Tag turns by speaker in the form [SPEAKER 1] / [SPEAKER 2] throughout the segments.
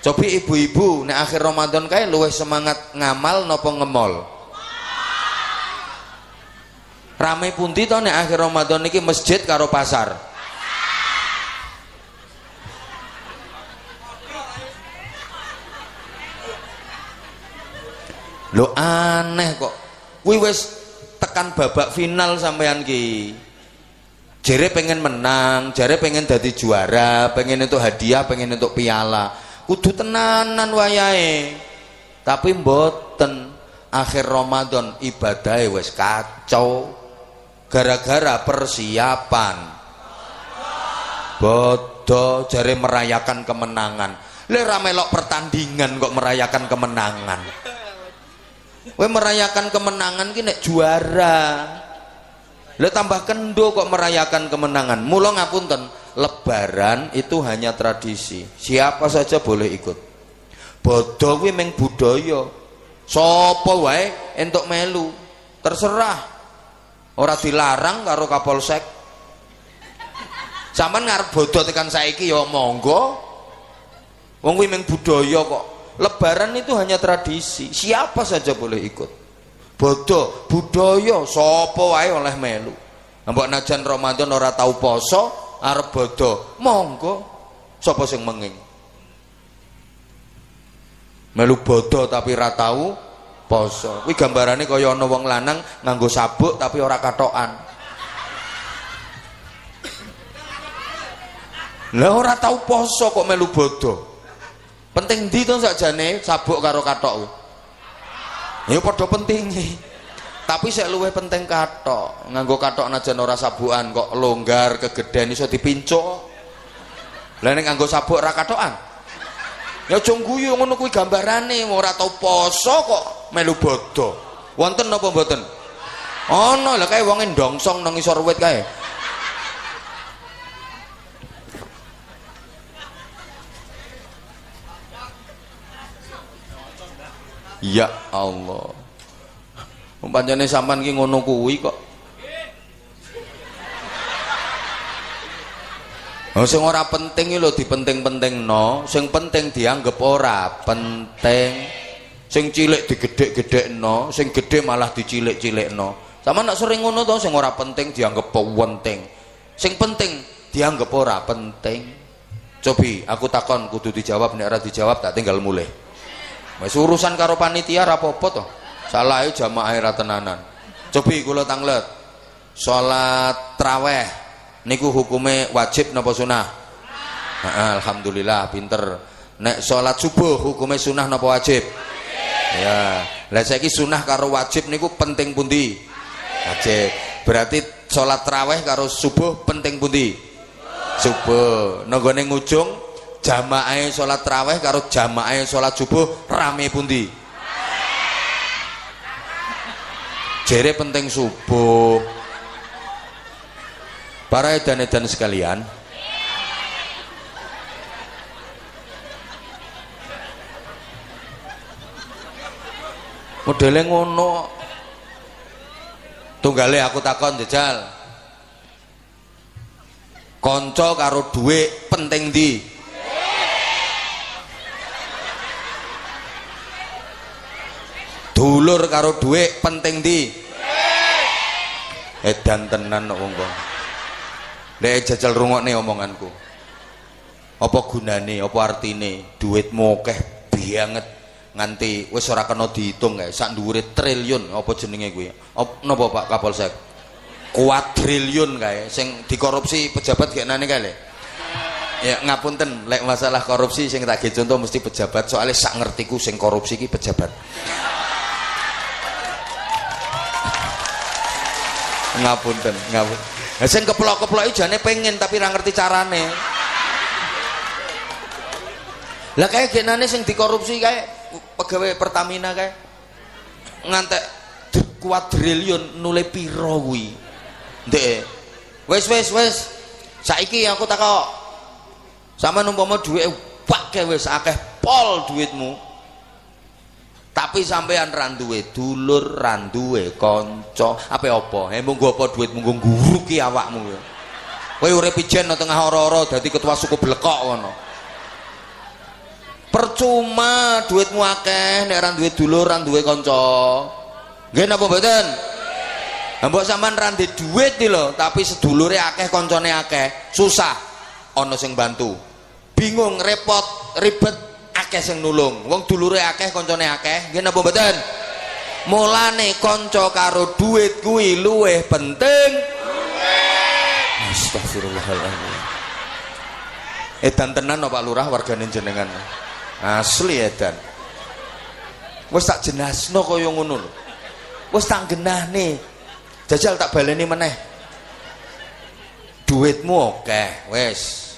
[SPEAKER 1] Coba ibu-ibu nek akhir Ramadan kae luwih semangat ngamal napa ngemol? Rame pundi to nek akhir Ramadan niki masjid karo pasar? Lho aneh kok. Kuwi wis tekan babak final sampean ki. Jere pengen menang, jere pengen dadi juara, pengen untuk hadiah, pengen untuk piala. Kudu tenanan wayahe. Tapi mboten, akhir Ramadan ibadahe wis kacau. Gara-gara persiapan. Bodoh jare merayakan kemenangan. Le ra melok pertandingan kok merayakan kemenangan. Kowe merayakan kemenangan ki nek juara. Lah tambah kendo kok merayakan kemenangan. Mula ngapunten, lebaran itu hanya tradisi. Siapa saja boleh ikut. Bodho kuwi meng budaya. Sapa wae entuk melu. Terserah. Ora dilarang karo Kapolsek. Sampeyan ngarep bodho tekan saiki ya monggo. Wong kuwi meng budaya kok. Lebaran itu hanya tradisi, siapa saja boleh ikut. Bodho budaya, sapa wae oleh melu. Mbok najan Ramadan ora tau poso, arep bodho, monggo. Sapa sing menging? Melu bodho tapi ora tau poso. Kuwi gambarane kaya ana wong lanang nganggo sabuk tapi ora katokan. Lah ora tau poso kok melu bodho. Penting ndi to sakjane sabuk karo kathok kuwi? Ya padha pentinge. Tapi sik luwih penting kathok. Nganggo kathok najan ora sabukan kok longgar kegeden iso dipincuk. Lah nek nganggo sabuk ora kathokan. Ya aja guyu ngono kuwi gambarane ora tau poso kok melu bodho. Wonten napa mboten? Ana lha kae wonge ndongsong nang isor wit kae. Ya Allah. Pancene sampean ki ngono kuwi kok. Oh sing ora penting iki lho dipenting-pentingno, sing penting dianggap ora penting. Sing cilik digedhek-gedhekno, sing gedhe malah dicilik-cilikno. Sampeyan nek sering ngono to sing ora penting dianggap penting. Sing penting dianggap ora penting. Cobi aku takon kudu dijawab, nek ora dijawab tak tinggal mulih. Wis urusan karo panitia ra apa-apa to. Salahe jamaah ra tenanan. Cobi kula tanglet. Salat traweh niku hukume wajib napa sunah? Alhamdulillah pinter. Nek salat subuh hukume sunah napa wajib? Ya. Lah saiki sunah karo wajib niku penting pundi? Wajib. Berarti salat traweh karo subuh penting pundi? Subuh. Nenggone ngujung jamaah salat tarawih karo jamaah salat subuh rame pundi? Jere penting subuh. Para edan-edan sekalian, modele ngono. Tunggale aku takon jajal. Kanca karo dhuwit penting ndi? Dulur karo dhuwit penting ndi? Edan tenan kok wong. Nek jajal rungokne omonganku. Apa gunane, apa artine dhuwitmu akeh banget nganti wis ora kena diitung kae, sak dhuwure triliun apa jenenge kuwi? Napa Pak Kapolsek? Kuadriliun kae sing dikorupsi pejabat genane kae lho. Ya ngapunten lek masalah korupsi sing tak ge contoh mesti pejabat, soalnya sak ngertiku sing korupsi ki pejabat. Ngapunten. Lah sing keplok-keploki jane pengen tapi ra ngerti carane. Lah kae genane sing dikorupsi kae pegawai Pertamina kae ngantek kuadriliun nule piro kuwi. Ndek. Wis. Saiki aku takok. Sampeyan umpama dhuwit wake wis akeh pol dhuwitmu. Tapi sampean ra duwe dulur, ra duwe kanca, ape apa? Munggo apa dhuwit munggo nguruki awakmu. Kowe urip ijen nang tengah ora-ora dadi ketua suku blekok ngono. Percuma duitmu akeh nek ora duwe dulur, ora duwe kanca. Nggih napa mboten? Mbok sampean ra ndek duit iki lho, tapi sedulure akeh, kancane akeh, susah ana sing bantu. Bingung, repot, ribet, akeh sing nulung. Wong dulure akeh, kancane akeh, nggih napa mboten? Mulane kanca karo duit kuwi luwih penting. Astagfirullahaladzim. Edan tenan no Pak Lurah wargane jenengan. Asli edan. Wis tak jenasno kaya ngono lho. Wis tak genahne. Jajal tak baleni meneh. Duitmu akeh, wis.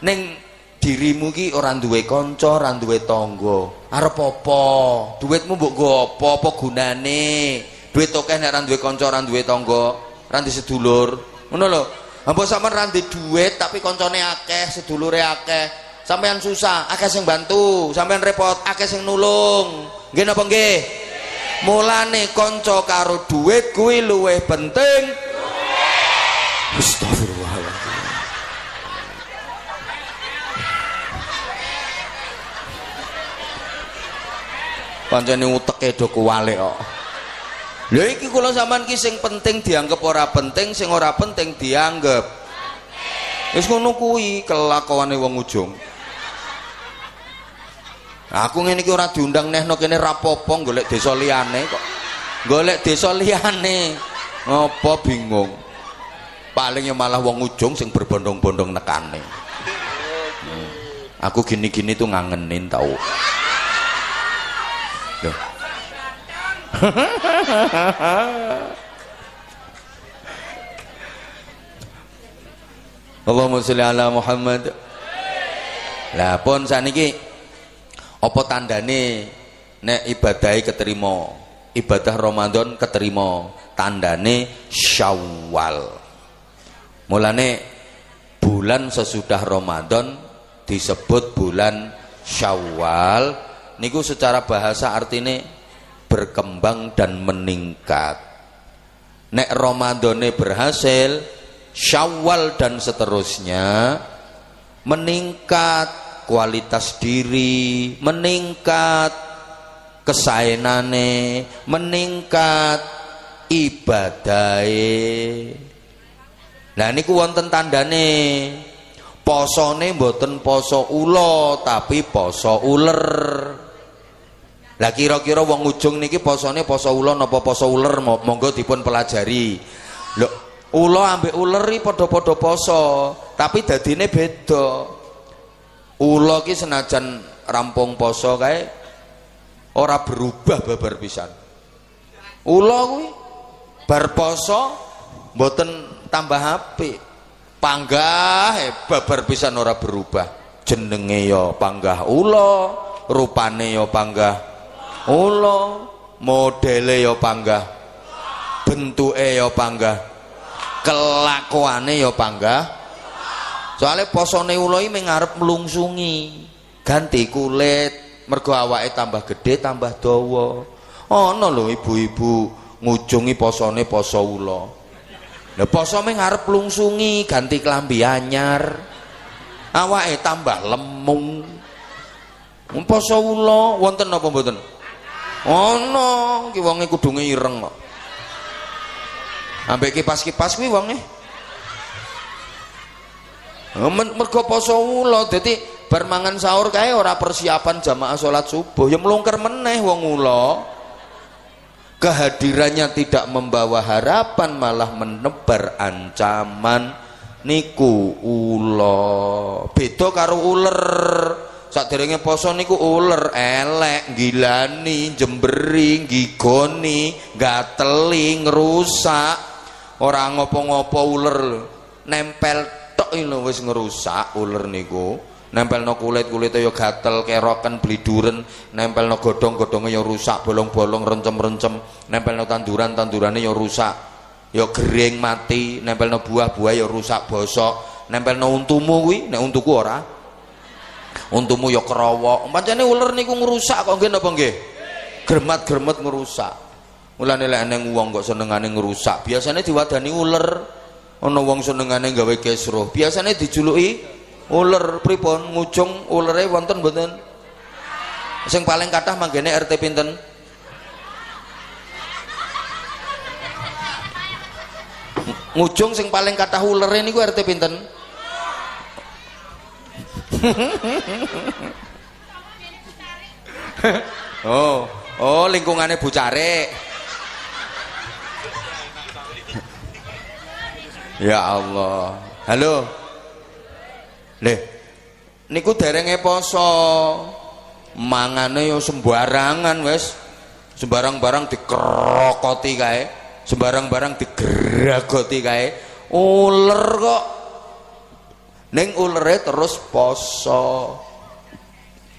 [SPEAKER 1] Ning dirimu ki ora duwe kanca, ora duwe tangga. Arep apa? Duitmu mbok nggo apa gunane? Duit akeh nek ora duwe kanca, ora duwe tangga, ora duwe sedulur. Ngono lho. Mbok sampean ra duwe duit tapi kancane akeh, sedulure akeh. Sampean susah, akeh sing bantu, sampean repot, akeh sing nulung. Nggih napa nggih? Mulane kanca karo duit kuwi luwih penting. Astagfirullahaladzim. Pancene uteke do kuwalik kok. Lha iki kula sampean ki sing penting dianggap ora penting, sing ora penting dianggap. Wis ngono kuwi kelakuane wong ujung. Aku ngene iki ora diundang nehno kene rapopo golek desa liyane kok. Golek desa liyane. Ngopo bingung. Paling ya malah wong ujung sing berbondong-bondong nekane. Aku gini-gini tuh ngangenin tau. Loh. Allahumma sholli ala Muhammad. Lah pun saniki apa tandane nek ibadahe keterima? Ibadah Ramadan keterima, tandane Syawal. Mulane bulan sesudah Ramadan disebut bulan Syawal. Niku secara bahasa artine berkembang dan meningkat. Nek Ramadane berhasil, Syawal dan seterusnya meningkat. Kualitas diri meningkat, kesaenane meningkat, ibadahe. Nah niku wonten tandane. Posone mboten poso ula tapi poso uler. Lah kira-kira wong ujung niki posone poso ula napa poso uler? Monggo dipun pelajari. Lho, ula ambek uler iki padha-padha poso, tapi dadine beda. Ula ki senajan rampung poso kae ora berubah babar pisan. Ula kuwi bar poso mboten tambah apik. Panggah babar pisan ora berubah. Jenenge ya panggah ula, rupane ya panggah ula, modele ya panggah, bentuke ya panggah, kelakuane ya panggah. Soalnya posone ula iki mengarep mlungsungi, ganti kulit, mergo awake tambah gede tambah dawa. Ana lho ibu-ibu ngujungi posone poso ula. Lah poso mengarep mlungsungi, ganti klambi anyar. Awake tambah lemung. Poso ula wonten napa mboten? Ana, ki wonge kudunge ireng kok. Ambek kipas-kipas kuwi wonge mergo poso ula, dadi bar mangan sahur kae ora persiapan jamaah salat subuh, ya mlungker meneh wong ula. Kehadirannya tidak membawa harapan, malah menebar ancaman. Niku ula. Beda karo uler. Saderenge poso niku uler elek, gilani, jemberi, gigoni, gateli, ngrusak. Ora ngopo-ngopo uler nempel lho wis ngerusak uler niku. Nempelno kulit-kulite ya gatel, keroken, bliduren, nempelno godhong-godhonge ya rusak, bolong-bolong, rencem-rencem, nempelno tanduran-tandurane ya rusak, ya gering mati, nempelno buah-buah ya rusak, bosok, nempelno untumu kuwi, nek untuku ora. Untumu ya kerowok. Pancene uler niku ngrusak kok nggih napa nggih? Gremat-gremet ngrusak. Mulane lek eneng wong kok senengane ngrusak, biasane diwadani uler. Ana wong senengane gawe kesruh, biasane dijuluki uler. Pripun ngujung ulere wonten mboten? Sing paling kathah manggene RT pinten? Ngujung sing paling kathah ulere niku RT pinten? Oh, lingkungannya Bucare. Ya Allah. Halo. Leh, niku derenge poso. Mangane yo sembarangan wis. Sembarang-barang dikerokoti kae, sembarang-barang digeragoti kae. Uler kok. Ning ulere terus poso.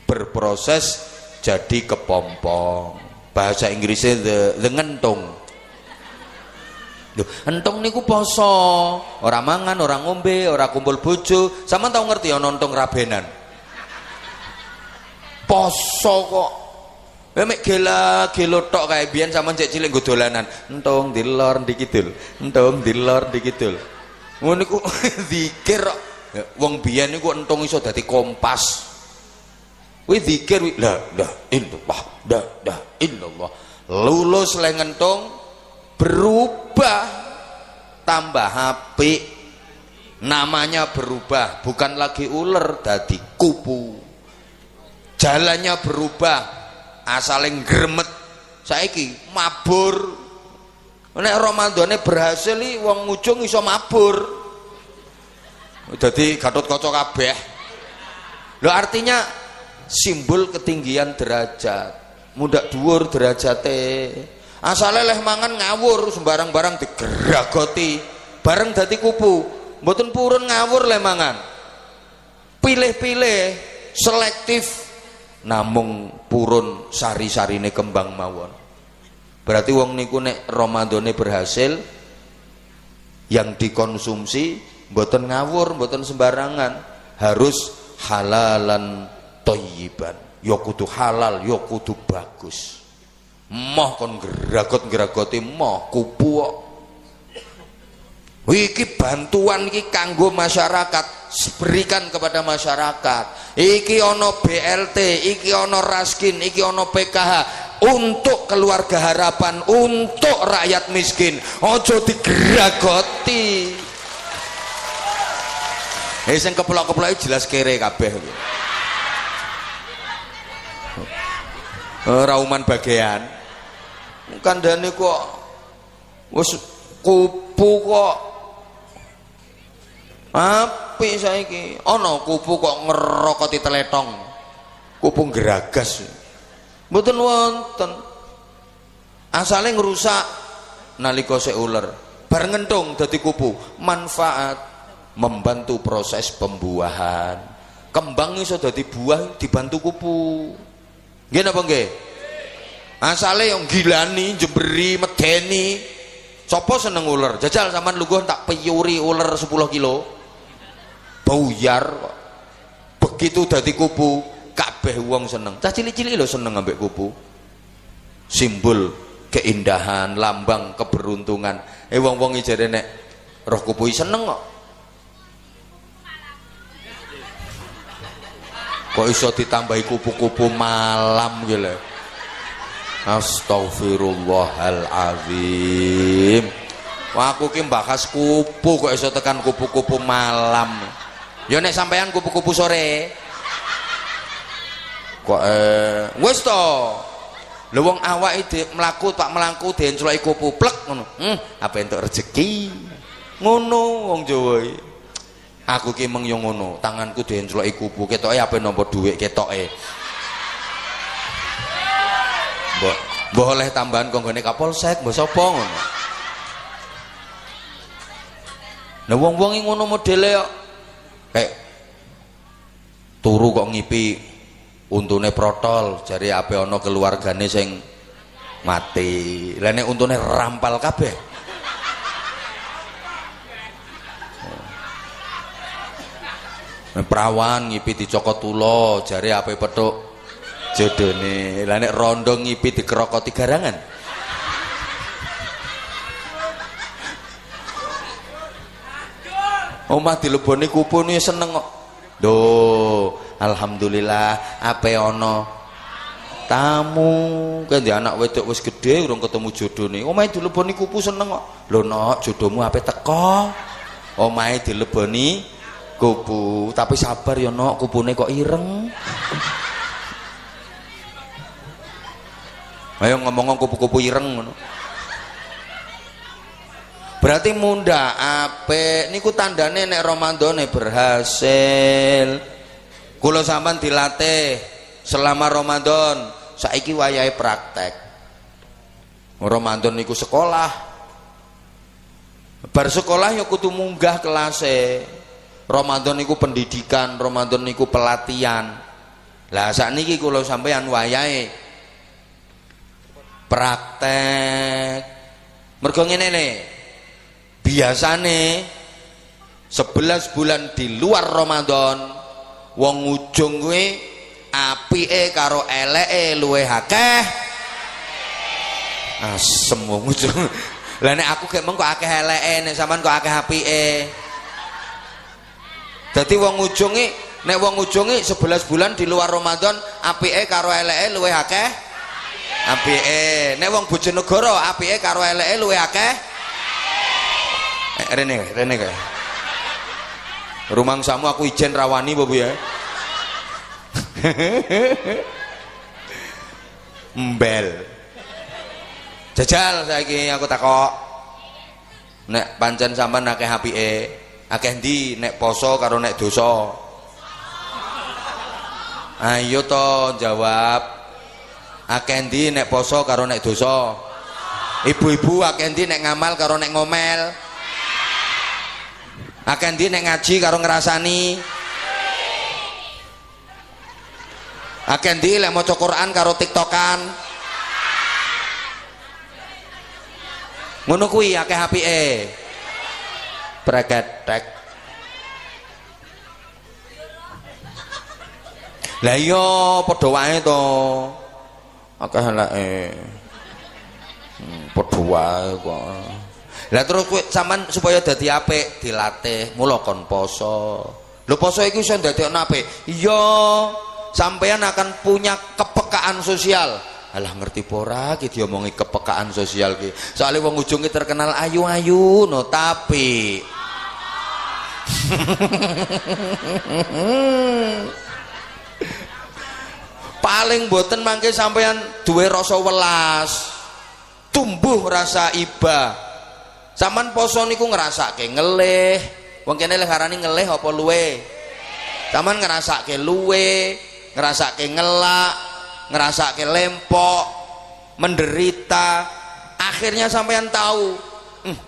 [SPEAKER 1] Berproses jadi kepompong. Bahasa Inggrisnya the ngentung. Duh, entong niku poso, ora mangan, ora ngombe, ora kumpul bojo. Sampeyan tau ngerti ana entong rabenan? Poso kok. Mek gelo tok kae biyen sampeyan cek cilik nggo dolanan. Entong dilor dikidul, entong dilor dikidul. Ngono niku zikir kok. Wong biyen niku entong iso dadi kompas. Kuwi zikir la illallah, la illallah. Lulus le entong berubah, tambah apik, namanya berubah, bukan lagi ular dadi kupu. Jalannya berubah, asalnya gremet, saiki mabur. Nek Ramadane berhasil iki wong ujung iso mabur, dadi Gatot Kaca kabeh. Lho artinya simbol ketinggian derajat, mundak dhuwur derajate. Asale leh mangan ngawur, sembarang barang digeragoti, bareng dadi kupu. Mboten purun ngawur leh mangan. Pilih-pilih, selektif, namung purun sari-sarine kembang mawon. Berarti wong niku nek Ramadane berhasil, yang dikonsumsi mboten ngawur, mboten sembarangan, harus halalan thayyiban. Ya kudu halal, ya kudu bagus. Moh kon geragot-geragoti moh kupu kok. Iki bantuan iki kanggo masyarakat, berikan kepada masyarakat. Iki ono BLT, iki ono Raskin, iki ono PKH untuk keluarga harapan, untuk rakyat miskin. Ojo digeragoti. Sing keplok-keplok jelas kere kabeh. Rauman bagian. Kandhane kok wis kupu kok apik saiki. Ana kupu kok ngerokoti teletong. Kupu geragas. Mboten wonten. Asale ngrusak nalika sik uler. Bar ngentung dadi kupu. Manfaat membantu proses pembuahan. Kembang iso dadi buah dibantu kupu. Nggih napa nggih? Asale yang gilani, jemberi, medeni. Sopo seneng ular? Jajal sampean lungguh tak peyuri ular 10 kilo. Buyar kok. Begitu dadi kupu, kabeh wong seneng. Cah cilik-cilik lho seneng ambek kupu. Simbol keindahan, lambang keberuntungan. Wong-wong iki jare nek roh kupu seneng kok. Kok iso ditambahi kupu-kupu malam gitu lho. Astaghfirullahaladzim. Wah aku ki bahas kupu kok iso tekan kupu-kupu malam. Ya nek sampean kupu-kupu sore. Kok wis to. Lho wong awake mlaku tak mlaku diencloki kupu plek ngono. Apa entuk rezeki. Ngono wong Jawa iki. Aku ki meng yo ngono, tanganku diencloki kupu ketoke ape nampa dhuwit ketoke. Mbok oleh tambahan konggone Kapolsek, mbok sapa ngono. Lah wong-wong iki ngono modele kok. Kayak turu kok ngipi untune protol, jare ape ana keluargane sing mati. Lah nek untune rampal kabeh. Perawan ngipi dicokot tulo, jare ape petuk jodone. Lah nek rondo ngipi dikerokoti garangan. Omah dileboni kupu ni seneng kok. Duh, alhamdulillah ape ana tamu kan dia anak wedok wis gede urung ketemu jodone omahe dileboni kupu seneng kok lho nok jodohmu ape teko omahe dileboni kupu tapi sabar ya nok kupune kok ireng ayo ngomong kupu-kupu ireng ngono berarti munda apik niku tandane nek Ramadane berhasil kula sampean dilatih selama Ramadan saiki wayahe praktek Ramadan niku sekolah bar sekolah ya kudu munggah kelase Ramadan niku pendidikan Ramadan niku pelatihan lah sakniki kula sampean wayahe praktek mergo ngene ne biasane 11 bulan di luar Ramadan wong ujung kuwi apike karo eleke luwih akeh asem wong ujung lah nek aku gek mengko akeh eleke nek sampean kok akeh apike dadi wong ujunge nek wong ujunge 11 bulan di luar Ramadan apike karo eleke luwih akeh apike nek wong Bojonegoro apike karo eleke luwih akeh rene kae rumangsamu aku ijen rawani apa Bu ya mbel jajal saiki aku takok nek pancen sampean akeh apike akeh ndi nek poso karo nek dosa ayo to jawab akeh ndi nek poso karo nek dosa ibu-ibu akeh ndi nek ngamal karo nek ngomel akeh ndi nek ngaji karo ngrasani akeh ndi lek maca Quran karo tiktokan ngono kuwi akeh apike pregetek lah iya padha wae to akeh eleke padha wae kok lah terus kowe sampean supaya dadi apik dilatih mula kon poso lho poso iku iso ndadekno apik iya sampean akan punya kepekaan sosial alah ngerti pora ki diomongi kepekaan sosial ki soalnya wong ujungnya terkenal ayu-ayu no tapi paling boten mangke sampean duwe rasa welas tumbuh rasa iba sampean poso niku ngrasake ngelih wong kene leharani ngelih apa luwe sampean ngrasake luwe ngrasake ngelak ngrasake lempok menderita akhirnya sampean tahu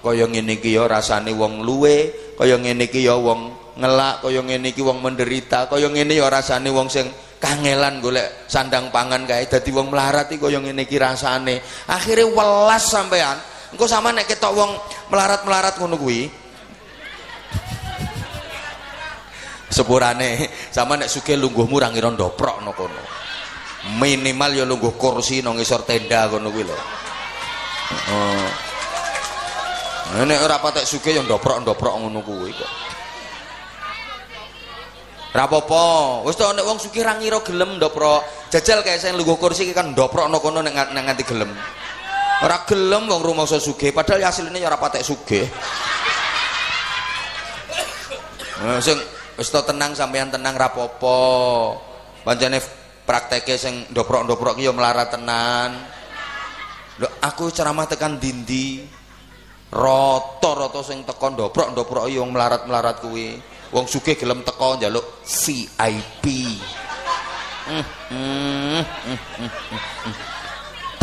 [SPEAKER 1] kaya ngene iki ya rasane wong luwe kaya ngene iki ya wong ngelak kaya ngene iki wong menderita kaya ngene ya rasane wong sing kangelan golek sandang pangan kae dadi wong melarat iki kaya ngene iki rasane akhire welas sampean engko sama nek ketok wong melarat-melarat ngono kuwi sepurane sama nek sugih lungguhmu ra ngira ndoprokno kono minimal ya lungguh kursi nang ngisor tenda kono kuwi lho nek ora patek sugih ya ndoprok-ndoprok ngono kuwi kok ra apa-apa wis to nek wong sugih ra ngira gelem ndoprok jajal kae sing lungguh kursi iki kan ndoprokno kono nek nganti gelem ora gelem wong rumangsa sugih padahal asline ya ora patek sugih sing wis to tenang sampean tenang ra apa-apa pancene prakteke sing ndoprok-ndoprok ki ya melarat tenan lho aku ceramah tekan dindi rata-rata sing teko ndoprok-ndoprok ya wong melarat-melarat kuwi wong sugih gelem teko njaluk VIP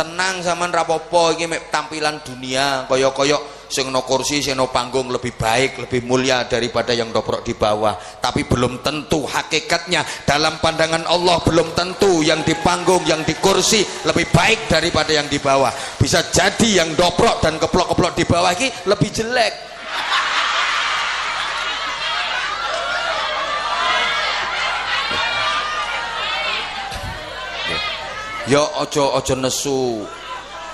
[SPEAKER 1] tenang sampean ra apa-apa iki mek tampilan dunia kaya-kaya sing no kursi sing no panggung lebih baik lebih mulia daripada yang ndoprok di bawah tapi belum tentu hakikatnya dalam pandangan Allah belum tentu yang di panggung yang di kursi lebih baik daripada yang di bawah bisa jadi yang ndoprok dan keplok-keplok di bawah ini lebih jelek ya ojo nesu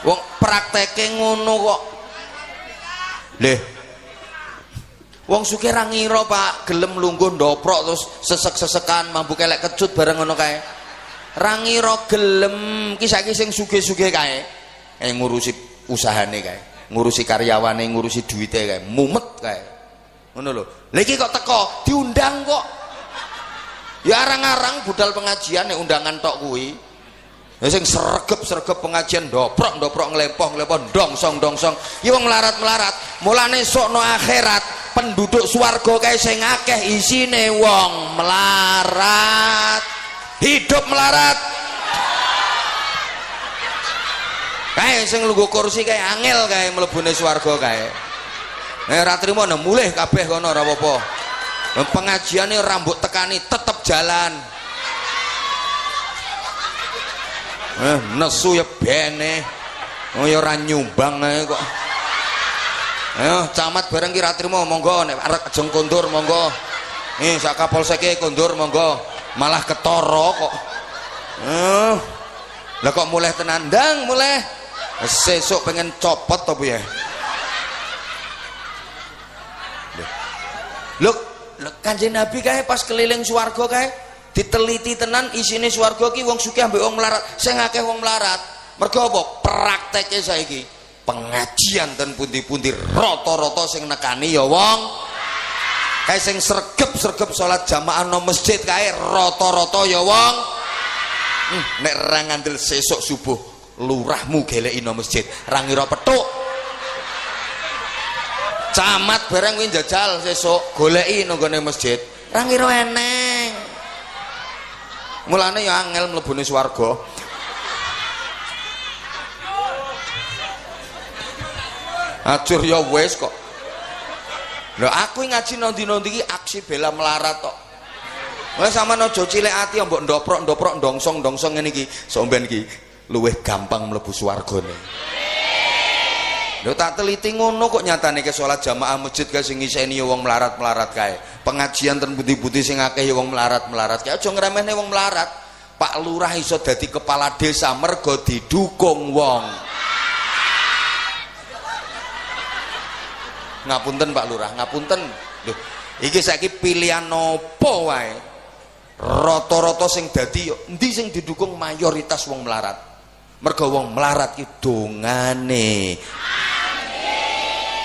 [SPEAKER 1] wong prakteke ngono kok leh wong sugih ra ngira Pak gelem lungguh ndoprok terus sesek-sesekan mambu kelek kecut bareng ngono kae Rangira gelem ki saiki sing sugih-sugih kae ngurusi usahane kae, ngurusi karyawane, ngurusi duwite kae, mumet kae. Ngono lho. Lha iki kok teko diundang kok. Ya arang-arang budal pengajian nek undangan tok kuwi. Ya sing sregep-sregep pengajian ndoprok-ndoprok nglempoh-nglempoh dongsong-dongsong. Iki wong melarat-melarat. Mulane sokno akhirat penduduk swarga kae sing akeh isine wong melarat. Hidup melarat. Kae sing lungguh kursi kae angel kae mlebune swarga kae. Ora trimo mulih kabeh kono ora apa-apa. Pengajiane rambut tekani tetep jalan. Nesu ya bene. Oh ya ora nyumbang ae kok. Ayo camat bareng ki ra trimo monggo nek arek ajeng kondur monggo. Sak Kapolseke kondur monggo. Malah ketara kok. Lah kok mulai tenandang mulai. Sesuk pengen copot to piye? Lho, Kanjeng Nabi kae pas keliling swarga kae diteliti tenan isine swarga ki wong sugih ambek wong melarat, sing akeh wong melarat. Mergo apa? Prakteke saiki pengajian ten pundi-pundi rata-rata sing nekani ya wong kae sing sregep-sregep salat jamaah nang masjid kae rata-rata ya wong nek ra ngandel sesuk subuh lurahmu geleki nang masjid ra ngira petuk. Camat bareng kuwi njajal sesuk goleki nang gone masjid ra ngira eneng. Mulane ya angel mlebune swarga. Acur ya wis kok. Lho aku ngaji nondi-nondi iki aksi bela melarat kok. Wes sampean aja cilik ati mbok ndoprok-ndoprok dongsong-dongsong ngene iki. Sampeyan iki luwih gampang mlebu swargane. Lho tak teliti ngono kok nyatane ke salat jamaah masjid kae sing ngiseni wong melarat-melarat kae. Pengajian ten putih-putih sing akeh wong melarat-melarat kae aja ngremehne wong melarat. Pak Lurah iso dadi kepala desa mergo didukung wong. Ngapunten Pak Lurah, ngapunten. Lho, iki saiki pilihan nopo wae. Rata-rata sing dadi endi sing didukung mayoritas wong melarat. Mergo wong melarat ki dongane.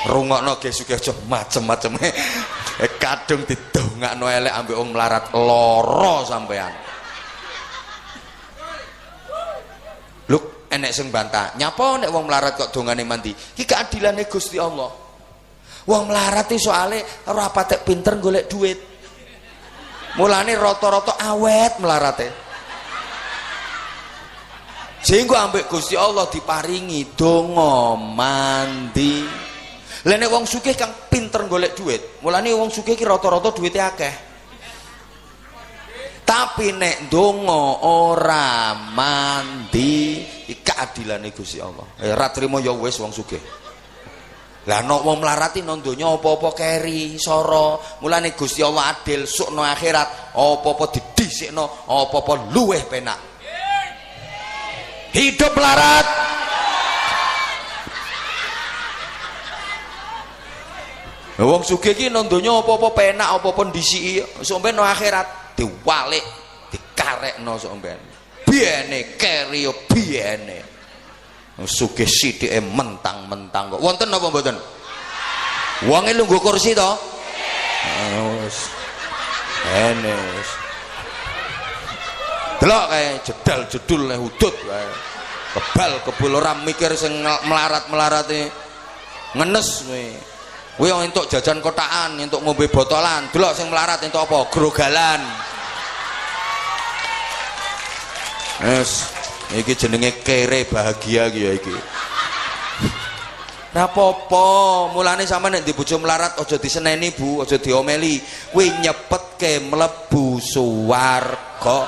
[SPEAKER 1] Rungokno ge sugih aja macem-macem. Kadung didongakno elek ambek wong melarat lara sampean. Lho, enek sing bantah. Nyapa nek wong melarat kok dongane mandi? Ki keadilane Gusti Allah. Wong melarat iki soalé ora patek pinter golek duit. Mulane rata-rata awet melarate. Sehingga ambek Gusti Allah diparingi donga mandi. Lah nek wong sugih kang pinter golek duit, mulane wong sugih ki rata-rata duwite akeh. Tapi nek donga ora mandi, iki keadilane Gusti Allah. Ora trimo ya wis wong sugih. Lah nek wong melarat iki nang donya apa-apa keri, sara. Mulane Gusti Allah adil, sukno akhirat, apa-apa didhisikno, apa-apa luweh penak. Hidup melarat. Wong sugih iki nang donya apa-apa penak, apa-apa ndisiki, sampeyan nang akhirat diwalik, dikarekno sampeyan. Biyene keri yo biyene. Sugih sithike mentang-mentang kok. Wonten napa mboten? Wonge lungguh kursi to? Wis. Enes. Delok kae jedal jedul nek hudud kae. Kebal ora mikir sing melarat-melarate ngenes kowe. Kowe entuk jajan kotakan, entuk ngombe botolan. Delok sing melarat entuk apa? Grogalan. Wis, iki jenenge kere bahagia iki ya iki. Ora apa-apa, mulane sampean nek di bojo melarat aja diseneni Bu, aja diomeli. Kuwi nyepetke mlebu swarga.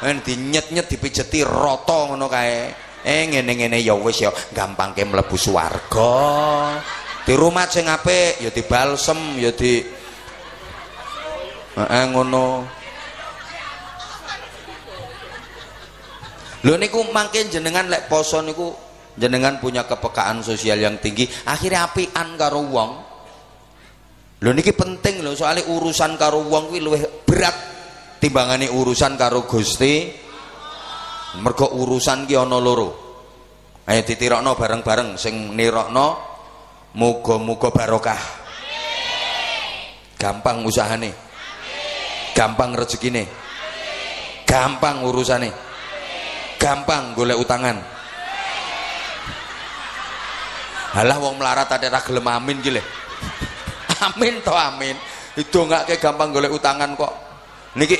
[SPEAKER 1] Men dinyet-nyet dipijeti rata ngono kae. Ngene-ngene ya wis ya gampangke mlebu swarga. Di rumah sing apik ya dibalsem ya di ngono. Lho niku mangke jenengan lek poso niku jenengan punya kepekaan sosial yang tinggi, akhirnya apian karo wong. Lho niki penting lho, soalnya urusan karo wong kuwi luwih berat timbangane urusan karo Gusti. mergo urusan ki ana loro. Ayo ditirokno bareng-bareng sing nirokno muga-muga barokah. Gampang usahane. Gampang rezekine. Gampang urusane. Gampang golek utangan. Halah wong melarat ada ra gelem amin ki le. Amin to amin. Didongake gampang golek utangan kok. Niki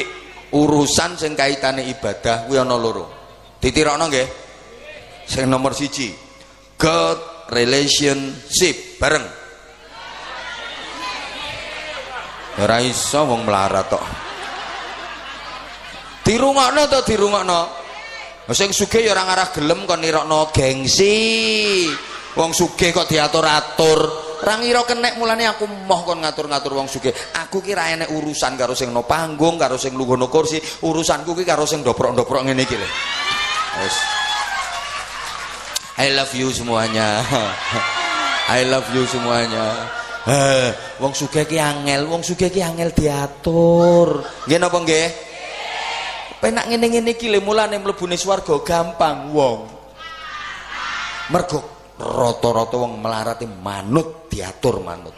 [SPEAKER 1] urusan sing kaitane ibadah kuwi ana loro. Ditirokno nggih. Sing nomor 1 God relationship bareng. Ora iso wong melarat tok. Dirungokno to dirungokno. Sing sugih ya ora ngarah gelem kon nirokno gengsi. Wong sugih kok diatur-atur. Ora ngira kenek mulane aku moh kon ngatur-ngatur wong sugih. Aku ki ra enek urusan karo sing no panggung, karo sing lungguh kursi. Urusanku ki karo sing ndoprok-ndoprok ngene iki lho. Wis. I love you semuanya. I love you semuanya. Wong sugih ki angel, wong sugih ki angel diatur. Nggih napa nggih? Penak ngene-ngene iki lho mulane mlebune swarga gampang wong. Mergo rata-rata wong melarat manut diatur manut.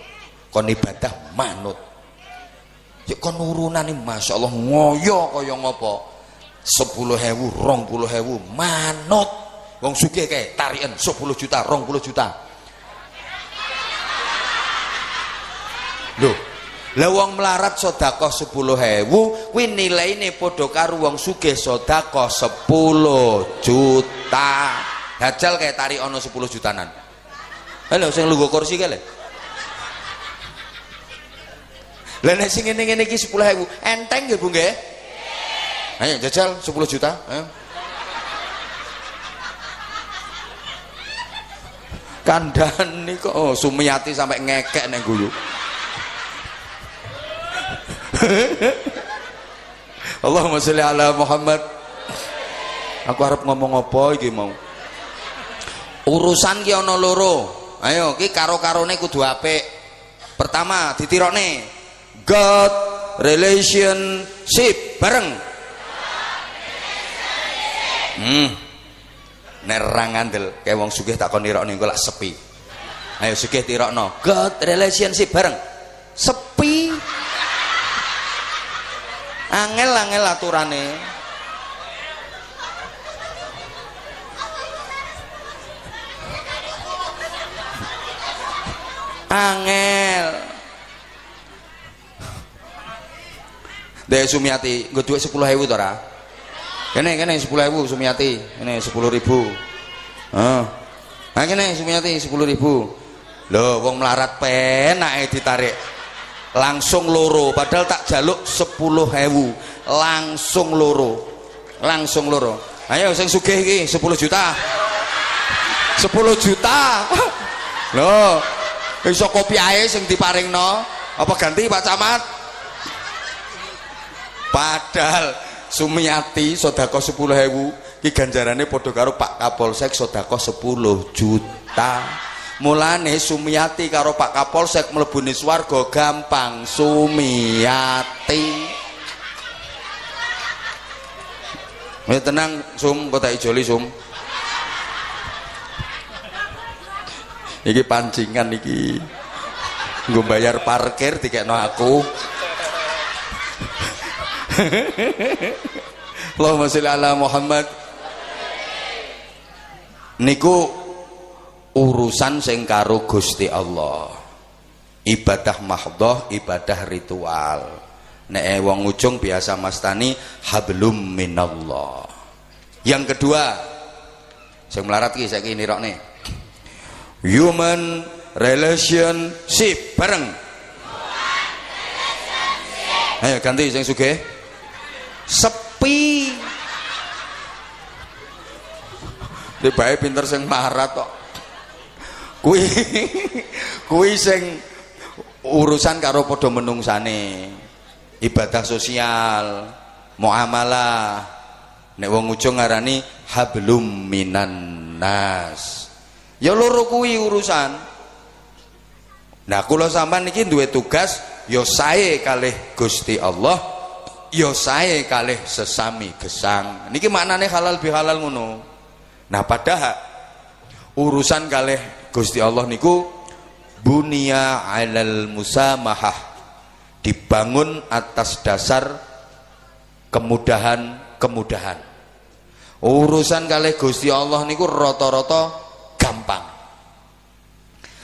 [SPEAKER 1] Kon ibadah manut. Ya kon urunane masyaallah ngoyo kaya ngapa. 10.000, 20.000 manut. Wong sugih kae tarikan 10 juta, 20 juta. Lho, lah wong melarat sedekah 10.000 kuwi nilaine padha karo wong sugih sedekah 10 juta. Dajal kayak tarik ono 10 jutanan. Halo sing lungguh kursi kae lho. Lah nek sing ngene-ngene iki 10.000 enteng nggih Bu nggih? Ayo jajal 10 juta, ayo. Kandhani kok Sumiati sampai ngekek neng guyu. Allahumma sholli ala Muhammad. Aku harap ngomong apa iki mau. Urusan ki ana loro. Ayo ki karo-karone kudu apik. Pertama ditirokne God relationship bareng. Nerang ngandel kayak wong sugih takon nirokne engko lak sepi. Ayo sugih tirokno God relationship bareng. Sepi. Angel-angel aturane. Angel. Dek Sumiati, nggo dhuwit 10.000 to ora? Kene 10.000 Sumiati, kene 10.000. Heeh. Ha kene Sumiati 10.000. Lho wong melarat penake ditarik. Langsung loro, padahal tak jaluk 10.000. Langsung loro. Ayo sing sugih iki 10 juta. 10 juta. Lho, iso kopi ae sing diparingno. Apa ganti Pak Camat? Padahal Sumiati sedekah 10.000 iki ganjarane padha karo Pak Kapolsek sedekah 10 juta. Mulane Sumiati karo Pak Kapolsek mlebune swarga gampang. Sumiati. Ya tenang Sum, kok tak ijoli Sum. Iki pancingan iki. Nggo bayar parkir dikekno aku. Allahumma sholli ala Muhammad. Niku urusan sing karo Gusti Allah. Ibadah mahdhah, ibadah ritual. Nek wong ujung biasa mastani hablum minallah. Yang kedua, sing melarat iki saiki nirokne. Human relationship bareng. Ayo ganti sing sugih. Sepi. Tibae pinter sing marat kok. Kuwi sing urusan karo padha menungsane. Ibadah sosial, muamalah. Nek wong ujung ngarani hablum minan nas. Ya loro kuwi urusan. Nah kula sampean iki duwe tugas ya sae kalih Gusti Allah ya sae kalih sesami gesang. Niki maknane halal bihalal ngono. Nah padahal urusan kalih Gusti Allah niku bunia alal musamahah, dibangun atas dasar kemudahan-kemudahan. Urusan kalih Gusti Allah niku rata-rata gampang.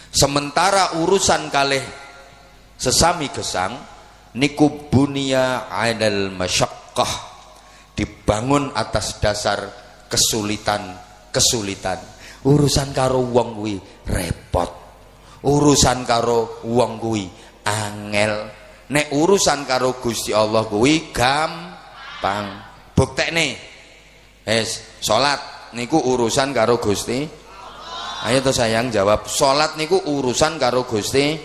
[SPEAKER 1] Sementara urusan kalih sesami gesang niku bunia alal masyaqqah, dibangun atas dasar kesulitan. Urusan karo wong kuwi repot. Urusan karo wong kuwi angel. Nek urusan karo Gusti Allah kuwi gampang. Buktekne salat niku urusan karo Gusti. Ayo to sayang jawab, salat niku urusan karo Gusti.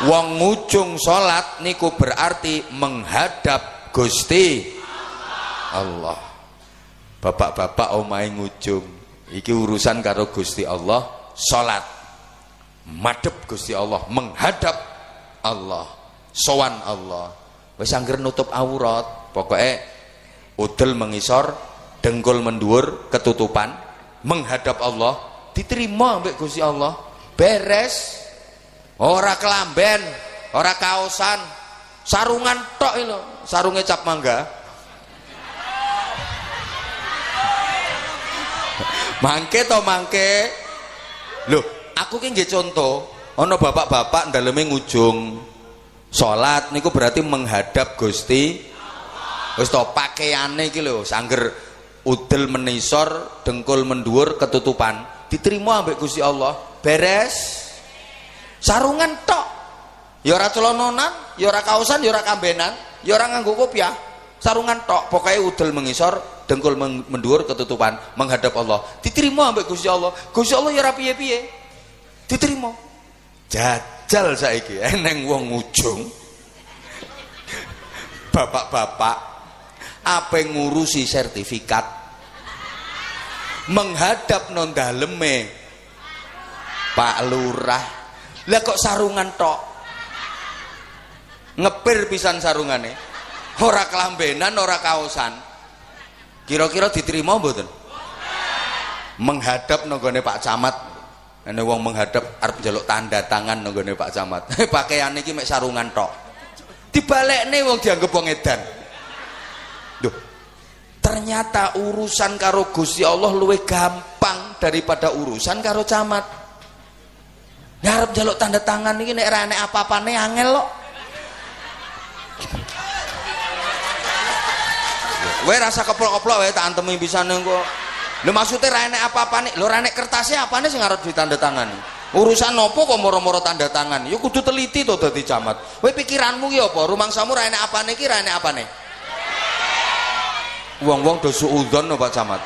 [SPEAKER 1] Wong ngujung salat niku berarti menghadap Gusti Allah. Bapak-bapak omahe ngujung iki urusan karo Gusti Allah, salat madhep Gusti Allah, menghadap Allah, sowan Allah. Wis angger nutup aurat, pokoke udel mengisor, dengkul mendhuwur, ketutupan, menghadap Allah, diterima mbek Gusti Allah. Beres. Ora kelamben, ora kaosan, sarungan tok lho, sarunge cap mangga. Mangke to mangke. Lho, aku ki nggih contoh, ana bapak-bapak ndaleme ngujung salat niku berarti menghadap Gusti. Wis to pakaiane iki lho, sangger udel menisor, dengkul mendhuwur, ketutupan, diterima ambek Gusti Allah. Beres. Sarungan tok. Ya ora celononan, ya ora kaosan, ya ora kambenan, ya ora nganggo kopiah. Sarungan tok, pokoke udel mengisor, dengkul mendhuwur, ketutupan, menghadap Allah. Diterima ambek Gusti Allah. Gusti Allah ya ora piye-piye. Diterima. Jajal saiki eneng wong ujung. Bapak-bapak ape ngurusi sertifikat, menghadap non daleme Pak Lurah. Lah kok sarungan tok, ngepir pisan sarungane, ora kelambenan, ora kaosan. Kira-kira diterima mboten? Menghadap nanggone Pak Camat. Nek wong menghadap arep njaluk tanda tangan nanggone Pak Camat. Pakaiane iki mek sarungan tok. Dibalekne wong dianggep wong edan. Duh. Ternyata urusan karo Gusti Allah luwih gampang daripada urusan karo camat. Ya arep njaluk tanda tangan iki nek ora enek apa-apane angel kok. Kowe rasa keplok-keplok wae tak antemi pisan engko. Lho maksude ra enek apa-apane, lho ra enek kertase apane sing arep ditandhatangani. Urusan nopo kok moro-moro tanda tangan? Ya kudu teliti to dadi camat. Kowe pikiranmu ki apa? Rumangsamu ra enek apane ki ra enek apane? Wong-wong do suudzon no Pak Camat.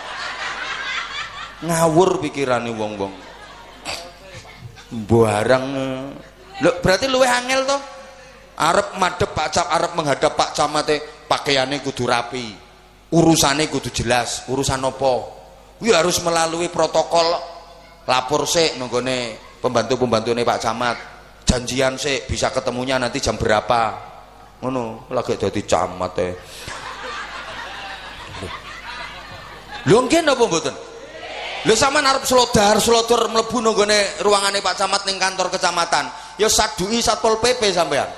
[SPEAKER 1] Ngawur pikirane wong-wong. Barang. Lho berarti luwih angel to. Arep madhep Pak Camat, arep menghadap Pak Camate, pakaiane kudu rapi. Urusane kudu jelas. Urusan apa? Kuwi harus melalui protokol. Lapor sik nanggone pembantu-pembantune Pak Camat. Janjian sik, bisa ketemunya nanti jam berapa. Ngono, lagi dadi camat e. Lho nggih napa mboten? Lho sampean arep slodar mlebu nanggone ruangane Pak Camat ning kantor kecamatan. Ya saduki Satpol PP sampean.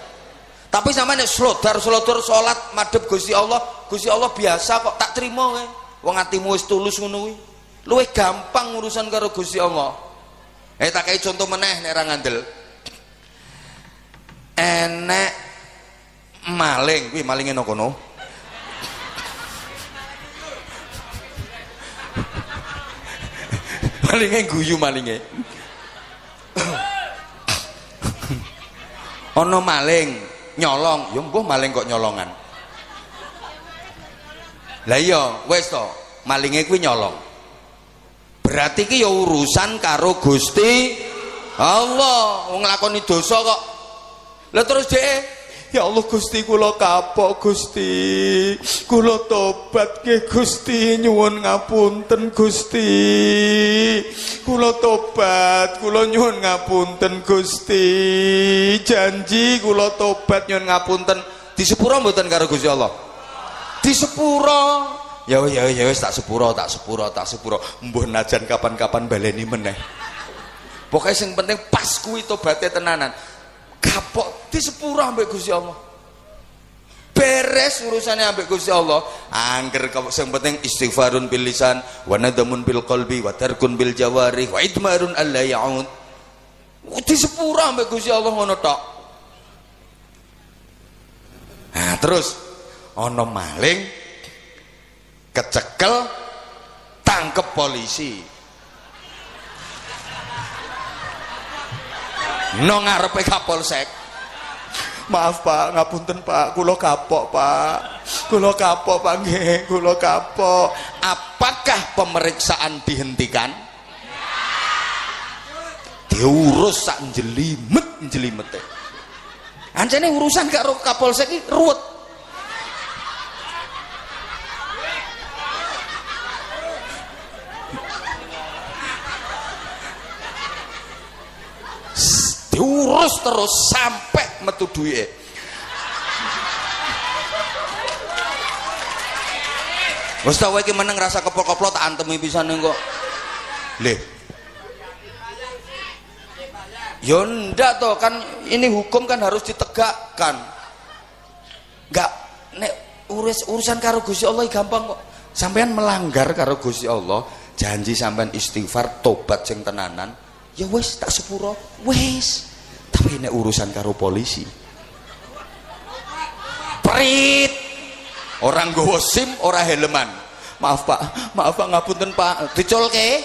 [SPEAKER 1] Tapi sampean nek slodar salat madhep Gusti Allah biasa kok tak trimo kowe. Wong atimu wis tulus ngono kuwi. Luwih gampang urusan karo Gusti Allah. Tak kei contoh meneh nek ra ngandel. Enek maling, kuwi malinge nang kono. Malinge guyu malinge. Ana maling nyolong, ya mbuh maling kok nyolongan. Lah iya, wis to, malinge kuwi nyolong. Berarti ki ya urusan karo Gusti Allah. Wong nglakoni dosa kok. Lah terus dhek, ya Allah Gusti kula kapok Gusti. Kula tobat nggih Gusti, nyuwun ngapunten Gusti. Kula tobat, kula nyuwun ngapunten Gusti. Janji kula tobat nyuwun ngapunten. Disepuro mboten karo Gusti Allah? Di sepuro. Ya wis tak sepuro. Mbuh najan kapan-kapan baleni meneh. Pokoke sing penting pas kuwi tobaté tenanan. Kapok di sepuro ambek Gusti Allah. Beres urusannya ambek Gusti Allah. Angger sing penting istighfarun bil lisan wa nadamun bil qalbi wa tarkun bil jawarih wa idmarun alla ya'ud. Di sepuro ambek Gusti Allah ngono tok. Nah, terus ana maling kecekel tangkep polisi. No ngarepe Kapolsek. Maaf Pak, ngapunten Pak, kula kapok Pak. Kula kapok Pak nggih, kula kapok. Apakah pemeriksaan dihentikan? Diurus sak njelimet-njelimete. Ancene urusan karo Kapolsek iki ruwet. Diurus terus sampai metu duwike. Wes ta kowe iki meneng rasa kepol-koplo tak antemi pisane kok. Leh. Ya ndak toh, kan ini hukum kan harus ditegakkan. Enggak nek urusan karo Gusti Allah gampang kok. Sampean melanggar karo Gusti Allah, janji sampean istighfar, tobat sing tenanan, ya wis tak sepuro, wis. Tapi ini urusan karo polisi perit orang gowo SIM ora helman. Maaf Pak ngapunten Pak, dicolke.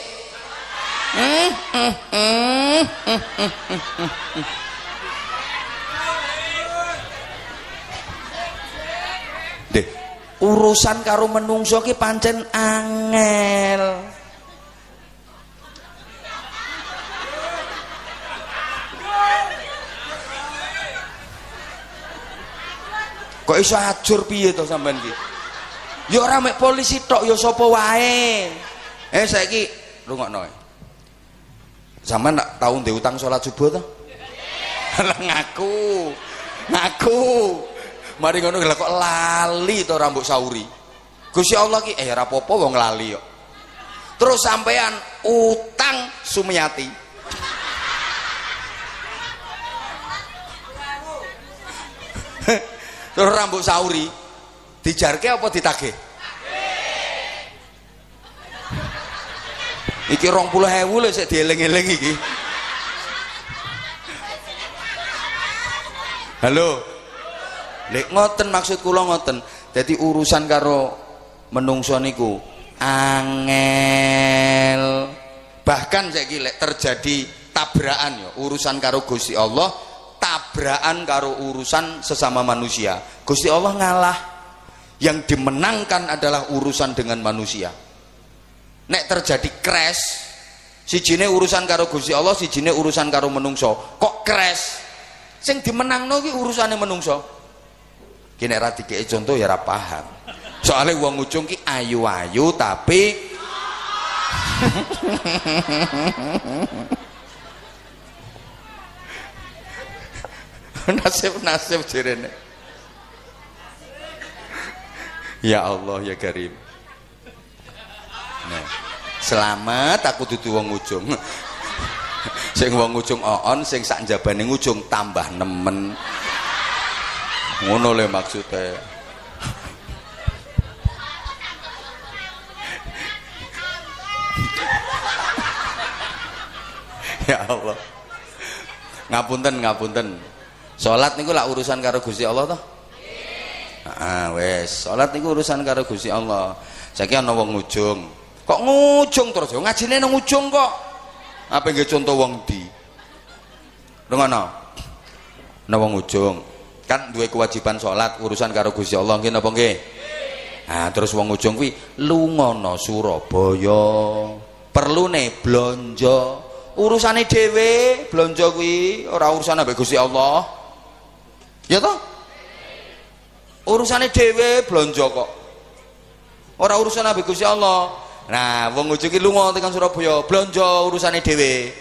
[SPEAKER 1] Deh, urusan karo menungso ki pancen angel. Kok iso ajur piye to sampean iki? Ya ora mek polisi tok, ya sapa wae. Saiki rungokno. Sampean tak tau ndek utang salat subuh to? Ngaku. Mari ngono lha kok lali to rambut sauri. Gusti Allah ki ora apa-apa wong lali kok. Terus sampean utang Sumiati. Terus rambut sauri dijarke apa ditagih? Iki 20.000 lho sik dieling-eling iki. Halo. Lek ngoten maksud kula ngoten. Dadi urusan karo menungso niku angel. Bahkan saiki lek terjadi tabrakan ya urusan karo Gusti Allah, tabrakan karo urusan sesama manusia, Gusti Allah ngalah. Yang dimenangkan adalah urusan dengan manusia. Nek terjadi crash, sijine urusan karo Gusti Allah, sijine urusan karo menungso. Kok crash? Sing dimenangno ki urusane menungso. Ki nek ra dikeki contoh ya ora paham. Soale wong ujung ki ayu-ayu tapi nasib jerene. Ya Allah ya Karim. Nah, selamat aku dudu wong ujung. Sing wong ujung oon, sing sak njabane ujung tambah nemen. Ngono le maksudnya. Ya Allah. Ngapunten. Salat niku lak urusan karo Gusti Allah toh? Wes, salat niku urusan karo Gusti Allah. Saiki ana wong ngujung. Kok ngujung terus? Ngajine nang ujung kok. Apa nggih contoh wong di? Ngono. Ana wong ujung. Kan duwe kewajiban salat urusan karo Gusti Allah nggih napa nggih? Terus wong ujung kuwi lungono Surabaya. Perlune blonjo. Urusane dhewe, blonjo kuwi ora urusan ambek Gusti Allah. Ya toh? Urusane dhewe blonjo kok. Ora urusan ambek Gusti Allah. Nah, wong ujung iki lunga tekan Surabaya, blonjo urusane dhewe.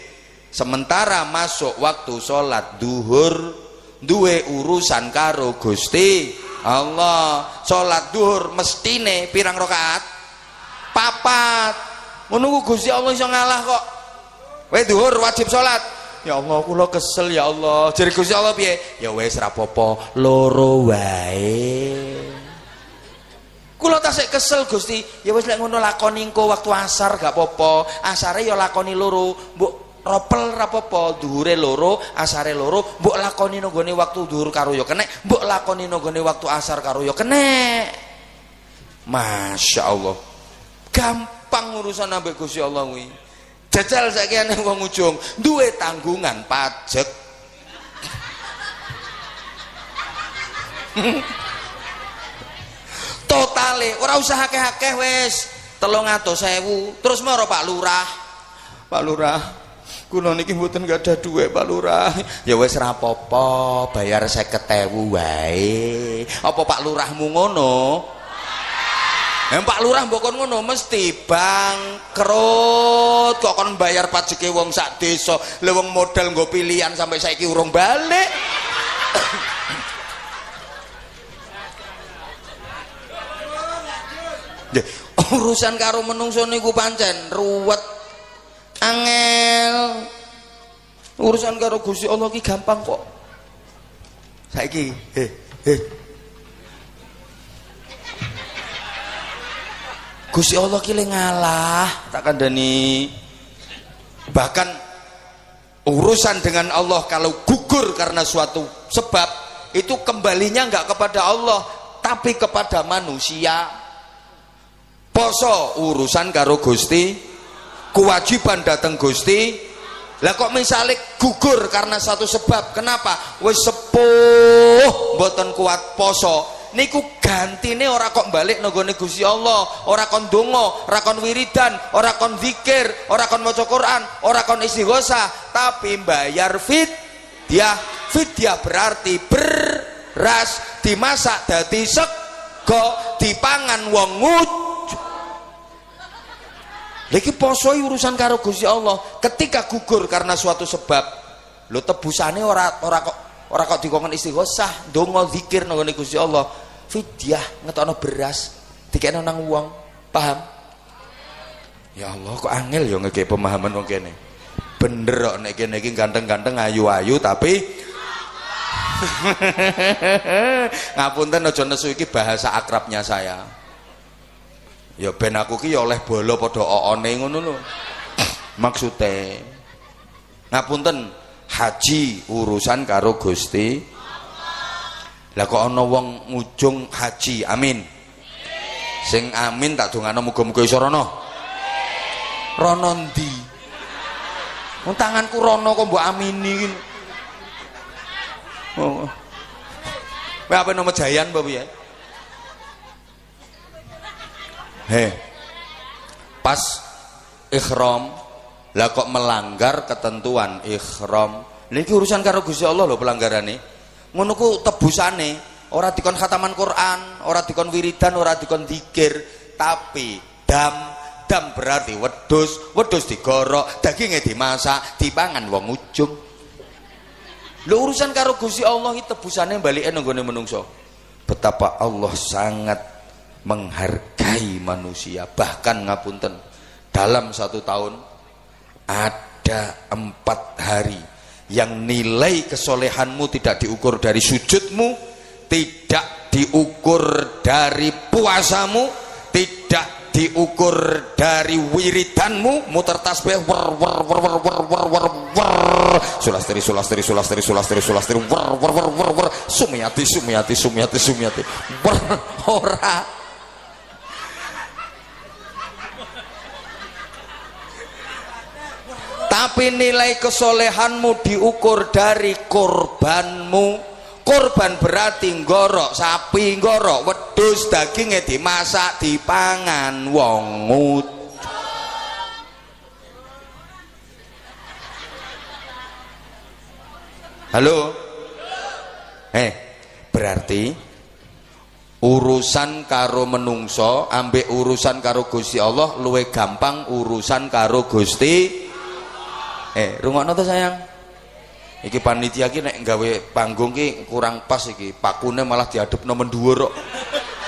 [SPEAKER 1] Sementara masuk waktu salat duhur duwe urusan karo Gusti Allah. Salat duhur mestine pirang rakaat? Papat. Ngono Gusti Allah iso ngalah kok. Weh duhur wajib salat. Ya Allah kula kesel ya Allah. Jare Gusti Allah piye? Ya wis ra apa-apa, loro wae. Kula tasik kesel Gusti. Ya wis lek ngono lakoni engko waktu asar gak apa-apa. Asare ya lakoni loro. Mbok ropel ra apa-apa, dhuhure loro, asare loro, mbok lakoni nggone waktu dhuhur karo ya kenek, mbok lakoni nggone waktu asar karo ya kenek. Masya Allah. Gampang urusan ambek Gusti Allah kuwi. Jajal saiki ana wong ujung duwe tanggungan pajak. Totale ora usah akeh-akeh wis 300.000 terus maro Pak Lurah. Pak Lurah, kula niki mboten gadah dhuwit Pak Lurah. Ya wis ra apa-apa, bayar 50.000 wae. Apa Pak Lurahmu ngono? Pak Lurah mbok kon ngono mesti bangkrut kok kon bayar pajeke wong sak desa. Lha wong modal nggo pilihan sampai saiki urung balik. Urusan karo menungso niku pancen ruwet, angel. Urusan karo Gusti Allah ki gampang kok. Saiki, Gusti Allah ki le ngalah, tak kandhani. Bahkan urusan dengan Allah kalau gugur karena suatu sebab itu kembalinya enggak kepada Allah tapi kepada manusia. Poso urusan karo Gusti, kewajiban dateng Gusti. Lah kok misalnya gugur karena satu sebab, kenapa? Wis sepuh mboten kuat poso, niku gantine ora kok balik nggone Gusti Allah, ora kon donga, ora kon wiridan, ora kon zikir, ora kon maca Quran, ora kon istighosah, tapi bayar fidyah. Fidyah berarti beras dimasak dadi sego dipangan wong Lagi poso urusan karo Gusti Allah. Ketika gugur karena suatu sebab, lo tebusane ora kok dikongkon istighosah, ndonga zikir nang ngene Gusti Allah. Fidyah ngetokno beras, dikene nang wong. Paham? Ya Allah, kok angel ya ngeke pemahaman wong kene. Bener kok nek kene iki ganteng-ganteng ayu-ayu tapi ngapunten aja nesu iki bahasa akrabnya saya. Ya ben aku ki oleh bola padha oone ngono lho. Maksude ngapunten, haji urusan karo Gusti Allah. Lah kok ana wong ngujung haji, amin. Sing amin tak dongano muga-muga iso rono. Rono ndi? Wong tanganku rono kok mbok amini iki. Oh. Kowe apa nomor jayan apa piye? Pas ihram lah kok melanggar ketentuan ihram. Niki urusan karo Gusti Allah lho pelanggarane. Ngono ku tebusane ora dikon khataman Quran, ora dikon wiridan, ora dikon zikir, tapi dam berarti wedhus digorok, dagingnya dimasak, dipangan wong ujung. Lho urusan karo Gusti Allah iki tebusane balike nang gone menungso. Betapa Allah sangat menghargai manusia. Bahkan ngapunten, dalam 1 tahun ada 4 hari yang nilai kesolehanmu tidak diukur dari sujudmu, tidak diukur dari puasamu, tidak diukur dari wiridanmu, muter tasbih wer sulastri wer sumiyati wer ora. Tapi nilai kesolehanmu diukur dari korbanmu. Korban berarti ngorok sapi, ngorok wedhus, dagingnya dimasak, dipangan wong ngut. Halo? Berarti urusan karo menungso ambek urusan karo Gusti Allah luwih gampang urusan karo Gusti. Rungokno to sayang. Iki panitia iki nek gawe panggung ki kurang pas iki. Pakune malah diadepno mendhuwur kok.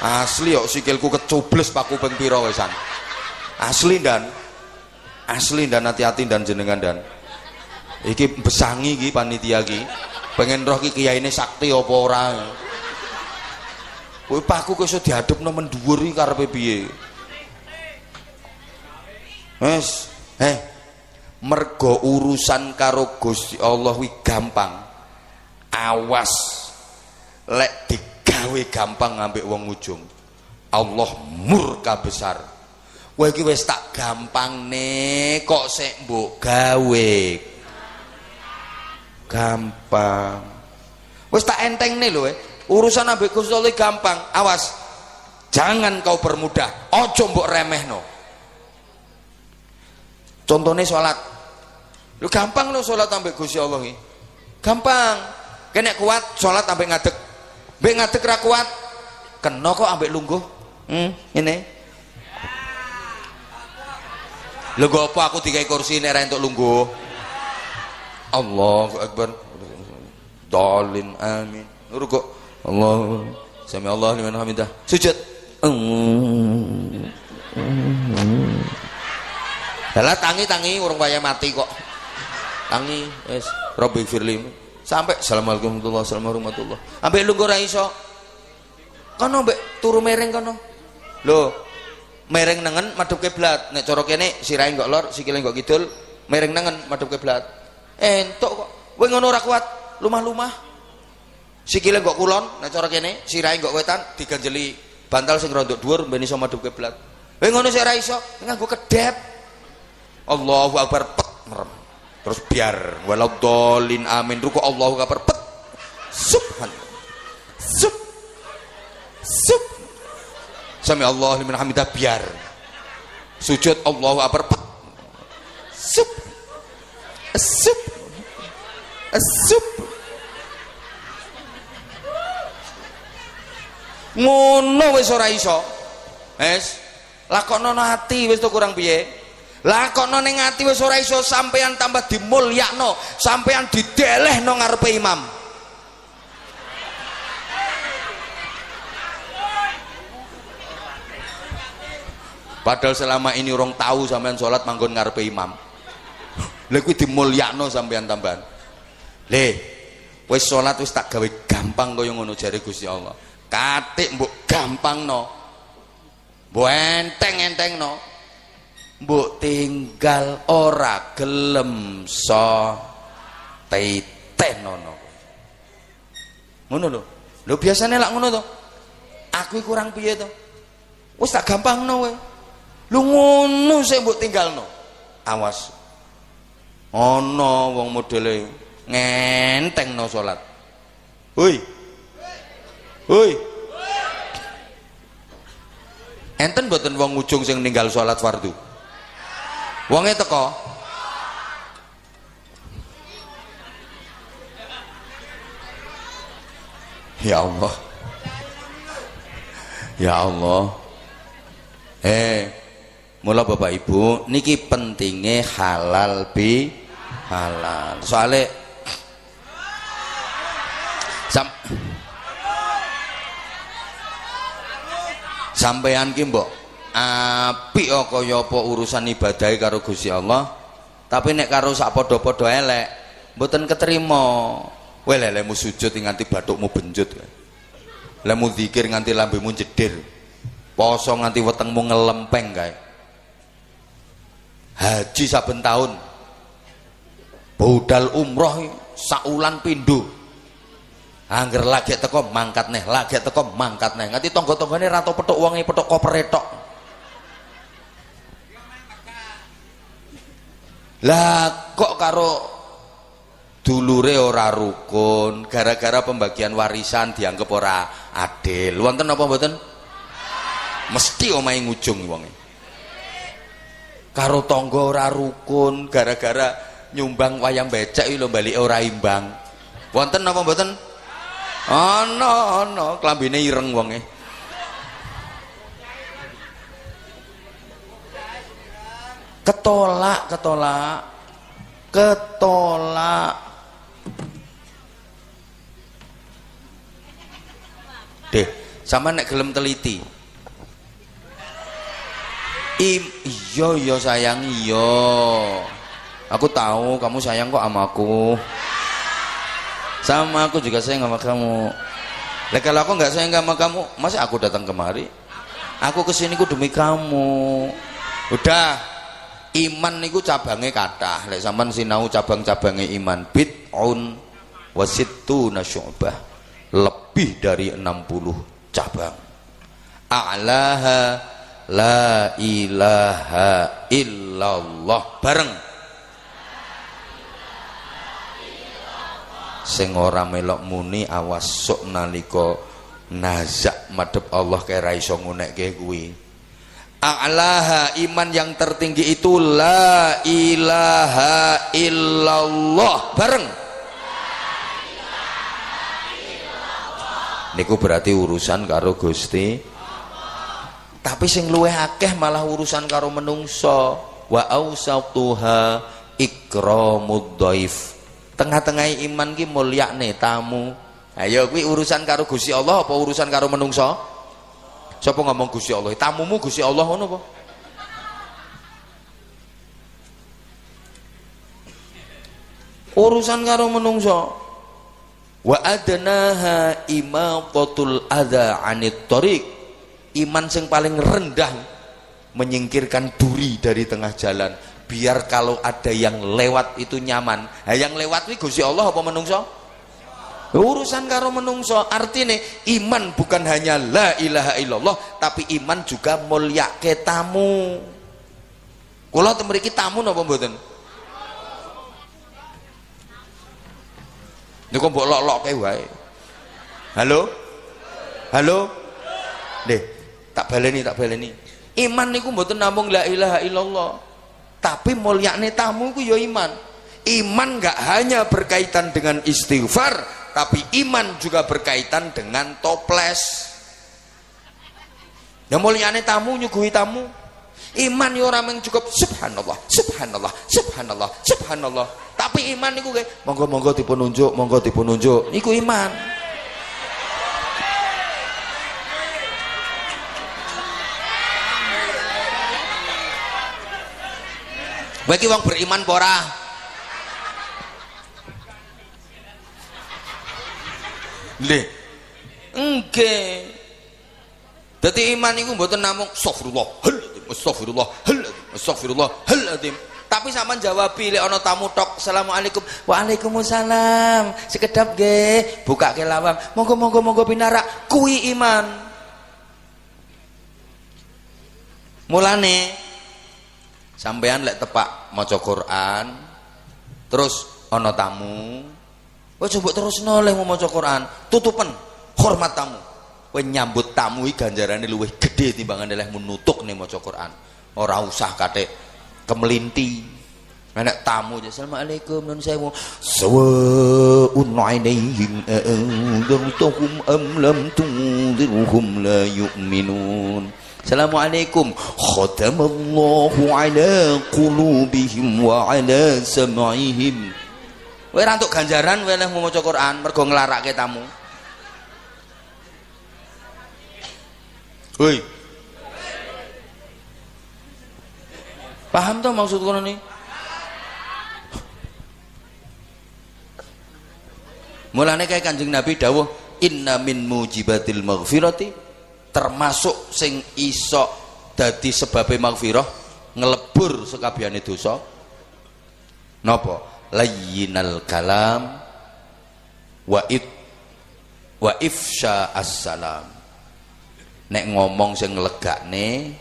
[SPEAKER 1] Asli kok sikilku kecubles paku ping pira wisan. Asli dan hati-hati dan jenengan dan. Iki besangi iki panitia iki. Pengen roh ki kiyaine sakti apa ora. Kowe paku kok iso diadepno mendhuwur iki karepe piye? Wes, mergo urusan karo Gusti Allah wi gampang. Awas lek digawe gampang ngambek wong ujung. Allah murka besar. Kowe iki wis tak gampangne kok sik mbok gawe. Gampang. Wis tak entengne lho urusan ambek Gusti Allah gampang. Awas. Jangan kau permudah. Ojo mbok remehno. Contohnya sholat, lu gampang lo sholat sampai Gusti Allah ini, gampang. Kena kuat sholat sampai ngadeg, ra kuat, kena kok sampai lungguh. Ini, lu gak apa aku tiga kursi ini untuk lungguh. Allahu Akbar, dolin amin. Ruku, Allah, sami Allah liman hamidah. Sujud. Lah tangi urung waya mati kok. Tangi wis Rabbi firli. Sampai Assalamualaikum warahmatullahi wabarakatuh. Ambek lungguh ra iso. Kono mbek turu mereng kono. Lho, mereng nengen madhep kiblat. Nek cara kene sirahe kok lor, sikile kok kidul, mereng nengen madhep kiblat. Entuk kok. Kowe ngono ora kuat, lumah-lumah. Sikile kok kulon, nek cara kene sirahe kok wetan diganjeli bantal sing rondok dhuwur ben iso madhep kiblat. Kowe ngono sik ora iso, nganggo kedep. Allahu Akbar pet merem. Terus biar waladhdallin amin. Ruku Allahu Akbar pet. Subhanallah. Sub. Sami Allah liman hamidah biar. Sujud Allahu Akbar pet. Sub. Ngono wis ora iso. Wis lakonono ati wis to kurang piye? Lah kok ning ati wis ora iso sampean tambah dimulyakno, sampean didelehno ngarepe imam. Padahal selama ini orang tahu sampean salat manggon ngarepe imam. Lha kuwi dimulyakno sampean tambahan. Le, wis salat wis tak gawe gampang kaya ngono jare Gusti Allah. Katik mbok gampangno. Mbok enteng-entengno. Mbok tinggal ora gelem so titenono. Ngono lho. Lho biasane lak ngono to. Aku kurang piye to? Wis tak gampangno kowe. Lho ngono sik mbok tinggalno. Awas. Ana wong modele ngentengno salat. Hoi. Enten mboten wong ujung sing ninggal salat fardu? Wonge teko. Ya Allah. Ya Allah. Mula Bapak Ibu, niki pentingnya halal bi halal. Soale sampeyan ki mbok apik kaya apa urusan ibadahe karo Gusti Allah, tapi nek karo sak padha-padha elek mboten ketrima. Kowe lelemu sujud nganti bathukmu benjut, lemu zikir nganti lambemu jedir, poso nganti wetengmu ngelempeng kae, haji saben tahun, budal umroh saulan pindho, angger lagi teko mangkat neh, nganti tangga-tanggane ra tau petuk wonge, petuk koper tok. Lah kok karo dulure ora rukun, gara-gara pembagian warisan dianggap ora adil. Wonten apa mboten? Mesti omahe ngujung wonge. Karo tangga ora rukun, gara-gara nyumbang wayang becak iki lho balike ora imbang. Wonten apa mboten? Ana, klambine ireng wonge. Ketolak Deh, sama nek gelem teliti. Iya sayang iya. Aku tahu kamu sayang kok sama aku. Sama aku juga sayang sama kamu. Lah kalau aku nggak sayang sama kamu, masa aku datang kemari? Aku kesini ku demi kamu. Udah, iman niku cabangnya kathah. Lek sampean sinau cabang-cabangnya iman, bid'un wasittuna syu'bah. Lebih dari 60 cabang. A'laha la ilaha illallah bareng. Sing ora melok muni awas sok nalika nazak madhep Allah kae ra iso ngunekke kuwi. A'laha, iman yang tertinggi itu la ilaha illallah bareng. Niku berarti urusan karo Gusti. Tapi sing luwih akeh malah urusan karo menungso. Wa ausatuha ikramud dhaif. Tengah-tengah iman ki mulyane tamu. Ayo kuwi urusan karo Gusti Allah apa urusan karo menungso? Sapa ngomong Gusti Allah? Tamumu Gusti Allah ngono apa? Urusan karo menungso. Wa adnaha imatatul adza 'anit thariq. Iman sing paling rendah menyingkirkan duri dari tengah jalan, biar kalau ada yang lewat itu nyaman. Nah, yang lewat ini Gusti Allah apa menungso? Urusan karo menungso. Artinya iman bukan hanya la ilaha illallah, tapi iman juga mulyake tamu. Kula teng mriki tamu napa mboten? Niku mbok lok-lokke wae. Halo? Halo? Nggih, tak baleni. Iman niku mboten namung la ilaha illallah, tapi mulyane tamu iku ya iman. Iman enggak hanya berkaitan dengan istighfar, tapi iman juga berkaitan dengan toples. Ya mulyane tamu nyuguhi tamu. Iman ya ora mung cukup subhanallah, subhanallah, subhanallah, subhanallah. Tapi iman niku nggih monggo-monggo dipun unjuk, monggo dipun unjuk. Niku iman. Bagi wong beriman pora. Nggih. Nggih. Dadi iman iku mboten namung astagfirullah, astagfirullah, astagfirullah, tapi sampean jawab lek ana tamu tok, assalamualaikum. Waalaikumsalam. Sekedap nggih, bukake lawang. Monggo pinarak, kuwi iman. Mulane sampean lek tepak maca Quran terus ana tamu, aja mbok terusno leh maca Quran, tutupen hormat tamu. Kowe nyambut tamu iki ganjarane luwih gedhe timbangan leh menutuk ning maca Quran. Ora usah kathik kemelinti. Nek tamu assalamualaikum nun sewu sawaun alaihim anzartuhum am lam tunzirhum la yu'minun. Assalamualaikum khatamallahu ala qulubihim wa ala sam'ihim. Kowe ra entuk ganjaran kowe leh maca Quran mergo nglarake tamu. Hoi. Paham toh maksud kono ni? Mulane kae Kanjeng Nabi dawuh inna min mujibatil maghfirati, termasuk sing iso dadi sebabe maghfirah ngelebur sekabehane dosa napa? Layyinal kalam wa ifsha as-salam. Nek ngomong sing nglegakne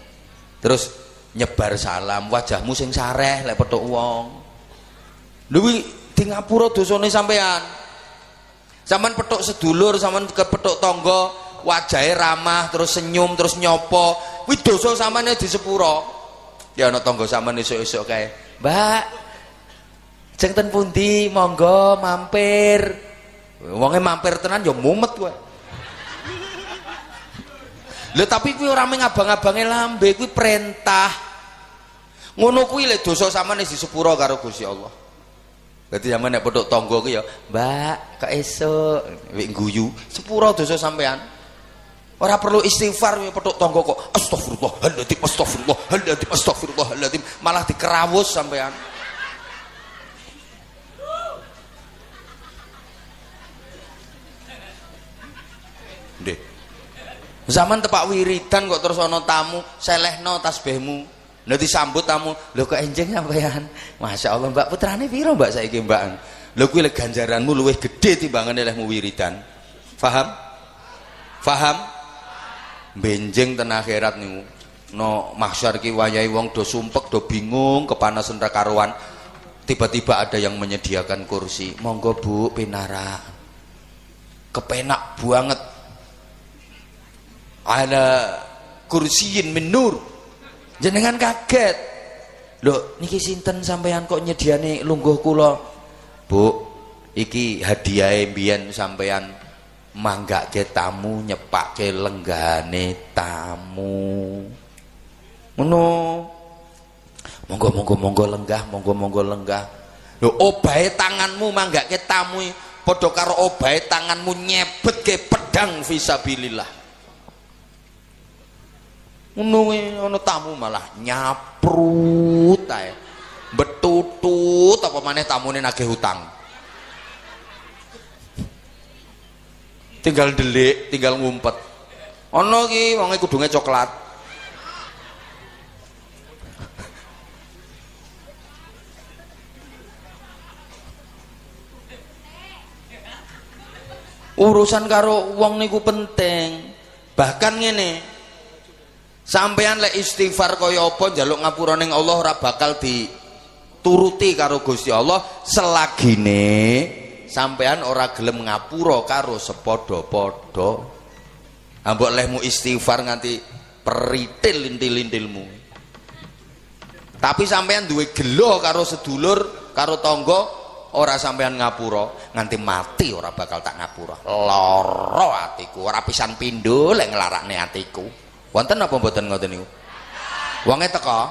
[SPEAKER 1] terus nyebar salam, wajahmu sing sareh lek petuk wong. Lho kuwi di ngapura dosane sampean. Sampean petuk sedulur, sampean kepethuk tangga, wajahe ramah, terus senyum, terus nyopo, kuwi dosa sampeane di sepura. Ya ana tangga sampean esuk-esuk kae, "Mbak, jeng ten pundi? Monggo mampir." Wonge mampir tenan ya mumet kowe. Lha tapi kuwi ora mung abang-abange lambe, kuwi perintah. Ngono kuwi lek dosa sampean di sepura karo Gusti Allah. Dadi sampean nek petuk tangga ku ya, "Mbak, kok esuk?" Wik guyu, sepura dosa sampean. Ora perlu istighfar petuk tangga kok astagfirullahaladzim astagfirullahaladzim astagfirullahaladzim malah dikerawus sampean. Nggih. Zaman tepak wiridan kok terus ana tamu, selehno tasbihmu. Lha disambut tamu, lho kok enjing sampean. Masyaallah, Mbak putrane piro Mbak saiki Mbak? Lho kuwi le ganjaranmu luwih gedhe timbangane lehmu wiridan. Paham? Paham? Benjing ten akhirat niku. No mahsyar ki wayahe wong do sumpek, do bingung, kepanasan ra karuan. Tiba-tiba ada yang menyediakan kursi. Monggo Bu, pinara. Kepenak banget. Ada kursiin min nur. Jenengan kaget. Lho, niki sinten sampean kok nyediane lungguh kula? Bu, iki hadiahe mbiyen sampean manggake tamu, nyepake lenggane tamu. Ngono. Monggo lenggah. Lho, obahe tanganmu manggake tamu padha karo obahe tanganmu nyebetke pedang fisabilillah. Ngono ana tamu malah nyaprut ae. Betutut apa maneh tamune nagih hutang. Tinggal delik, tinggal ngumpet. Ana iki wonge kudunge coklat. Urusan karo wong niku penting. Bahkan ngene. Sampeyan lek istighfar kaya apa njaluk ngapura ning Allah ora bakal dituruti karo Gusti Allah selagine sampean ora gelem ngapura karo sepadha-padha. Ambok lehmu istighfar nganti peritil lintil-lintilmu. Tapi sampean duwe gelo karo sedulur, karo tangga, ora sampean ngapura, nganti mati ora bakal tak ngapura. Lara atiku, ora pisan pindho lek nglarakne atiku. Wonten apa mboten ngoten niku? Wonge teka.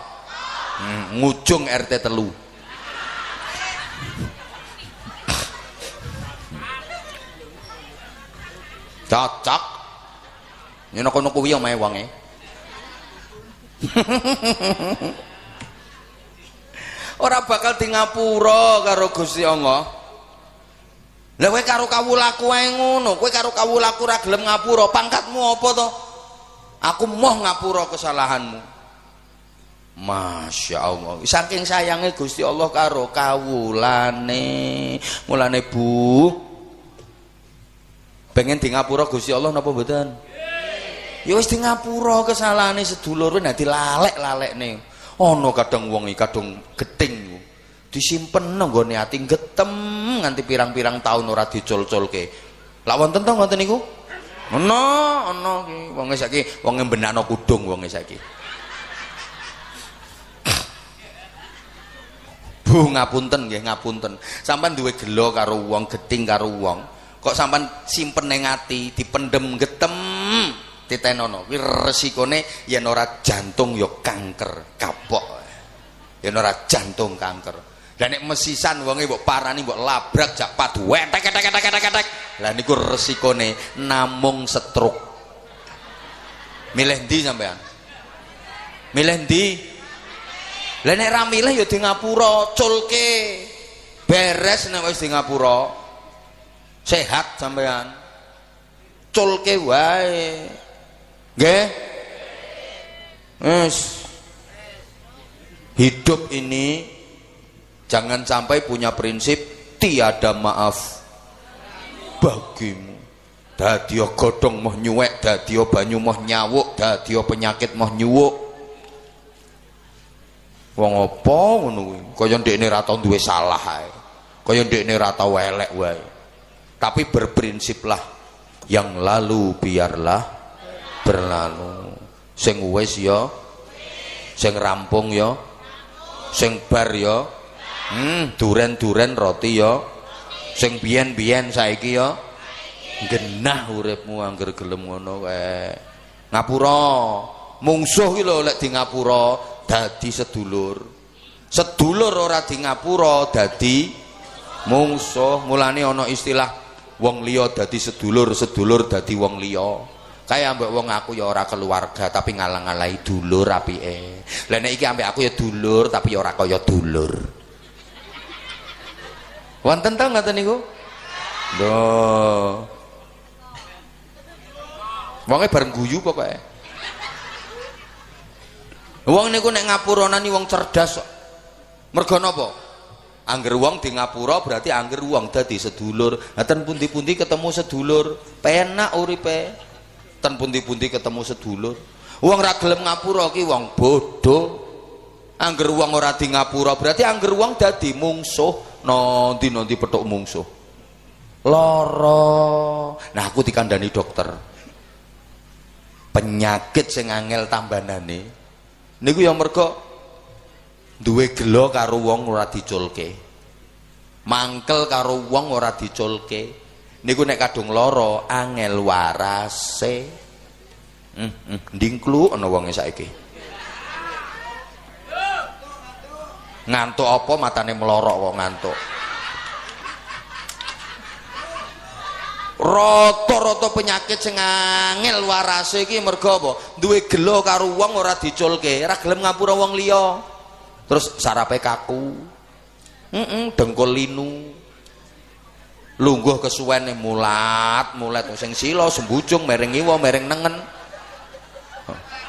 [SPEAKER 1] Ngujung RT 3. Cocok nyen kono kuwi omahe wonge. Ora bakal di ngapura karo Gusti Allah. Lah kowe karo kawulaku ae ngono, kowe karo kawulaku ora gelem ngapura, pangkatmu apa to? Aku moh ngapura kesalahanmu. Masya Allah, saking sayangnya Gusti Allah karo kawulane. Mulane Bu, pengen di ngapura Gusti Allah napa mboten? Ya wis di ngapura kesalahane sedulur nek dilalek-lalekne. Ana kadang wong iki kadung gething disimpen nang nggone ati getem nganti pirang-pirang taun ora dicul-culke. Lak wonten to ngoten niku? Ana iki wonge saiki wonge benakno kudung wonge saiki. Bu ngapunten nggih ngapunten. Sampeyan duwe gelo karo wong, gething karo wong. Kok sampean simpen ning ati, dipendem getem, titenono. Kuwi resikone yen ora jantung ya kanker, kapok. Yen ora jantung kanker. Lah nek mesisan wonge mbok parani mbok labrak jak padu wetek. Lah niku resikone namung stroke. Milih ndi sampean? Milih ndi? Lah nek ra milih ya di ngapura, culke. Beres nek wis di ngapura. Sehat sampean. Culke wae. Nggih? Hidup ini jangan sampai punya prinsip tiada maaf bagimu. Dadi godhong moh nyuwek, dadi banyu moh nyawuk, dadi penyakit moh nyuwuk. Wong apa ngono kuwi? Kaya ndekne ra tau duwe salah ae. Kaya ndekne ra tau elek wae. Tapi berprinsiplah yang lalu biarlah berlalu. Sing wis ya, sing rampung ya, sing bar ya, duren-duren roti ya, sing biyen-biyen saiki ya, genah uripmu angger gelem ngono kae. Ngapura, mungsuh ki lho lek di ngapura dadi sedulur. Sedulur ora di ngapura dadi mungsuh. Mulane ana istilah wong liya dadi sedulur, sedulur dadi wong liya. Kaya ambek wong aku ya ora keluarga tapi ngalang-alahi dulur apike. Lah nek iki ambek aku ya dulur tapi ya ora kaya dulur. Wonten ta ngoten niku? Lho. Wonge bareng guyu pokoke. Wong niku nek ngapuranani wong cerdas kok. Mergo napa? Angger wong di ngapura berarti angger wong dadi sedulur. Lah ten pundi-pundi ketemu sedulur, penak uripe. Ten pundi-pundi ketemu sedulur. Wong ra gelem ngapura ki wong bodoh. Angger wong ora di ngapura berarti angger wong dadi mungsuh. Nanti petuk mungsuh. Lara. Nah aku dikandani dokter. Penyakit sing angel tambanane niku ya mergo duwe gelo karo wong ora diculke, mangkel karo wong ora diculke, niku nek kadung lara angel warase. Ndingklu ana wonge saiki ngantuk apa matane melorok kok ngantuk. Rata-rata penyakit sing angel warase iki mergo apa? Duwe gelo karo wong ora diculke, ora gelem ngapura wong liya. Terus sarape kaku, dengkul linu, lungguh kesuwene mulat sing sila sembujung mereng iwa mereng nengen,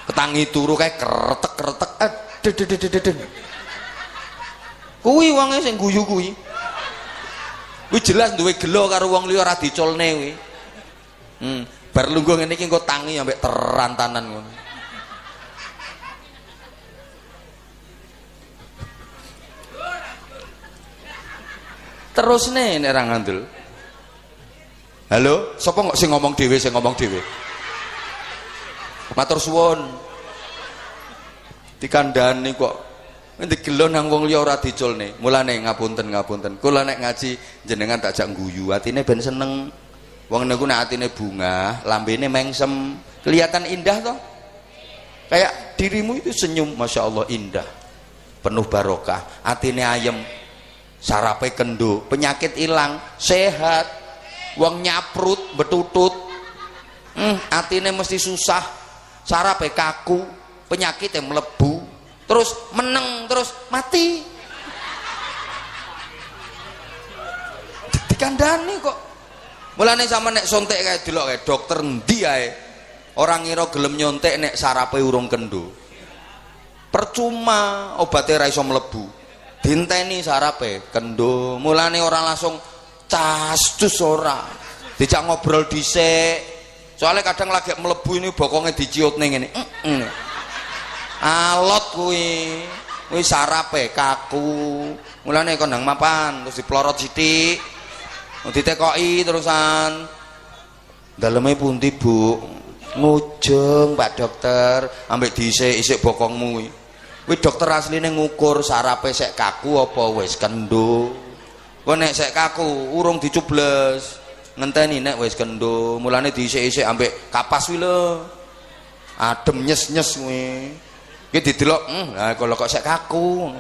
[SPEAKER 1] ketangi turu kae kretek adededededen. Kuwi wonge sing guyu kuwi jelas duwe gelo karo wong liya ora diculne kuwi. Bar lungguh ngene iki engko tangi ambek terantanan ngono. Terus nih nek ra ngandel. Halo, sapa kok sing ngomong dhewe Matur suwun. Dikandani kok ndigelo nang wong liya ora diculne. Mulane ngapunten. Kula nek ngaji jenengan tak jak guyu, atine ben seneng. Wong niku nek atine bunga, lambene mengsem, kelihatan indah toh. Kayak dirimu itu senyum, Masya Allah indah. Penuh barokah, atine ayem. Sarape kendo, penyakit hilang, sehat. Wong nyaprut, betutut, atine mesti susah. Sarape kaku, penyakitnya melebu, terus meneng, terus mati. Dikandani kok. Mulane sama nek sontek kayak delok kayak dokter endi ae. Orang ngira gelem nyontek nek sarape urung kendo. Percuma obatnya ra iso mlebu. Dinteni sarape kendo, mulane orang langsung castus ora dijak ngobrol dhisik, soalnya kadang lagi mlebu ini bokongnya diciut ning ngene alot kuwi sarape kaku, mulane kondang mapan terus diplorot sithik ditekoki terusan daleme pundi Bu? Ngujung Pak Dokter ambek dhisik-isik bokongmu kuwi. Wih dokter asline ngukur sarape sek kaku apa wis kendo. Kok nek sek kaku urung dicubles. Ngenteni nek wis kendo, mulane diisik-isik ambek kapas kuwi lho. Adem nyes-nyes kuwi. Ki didelok, lah kalau kok sek kaku.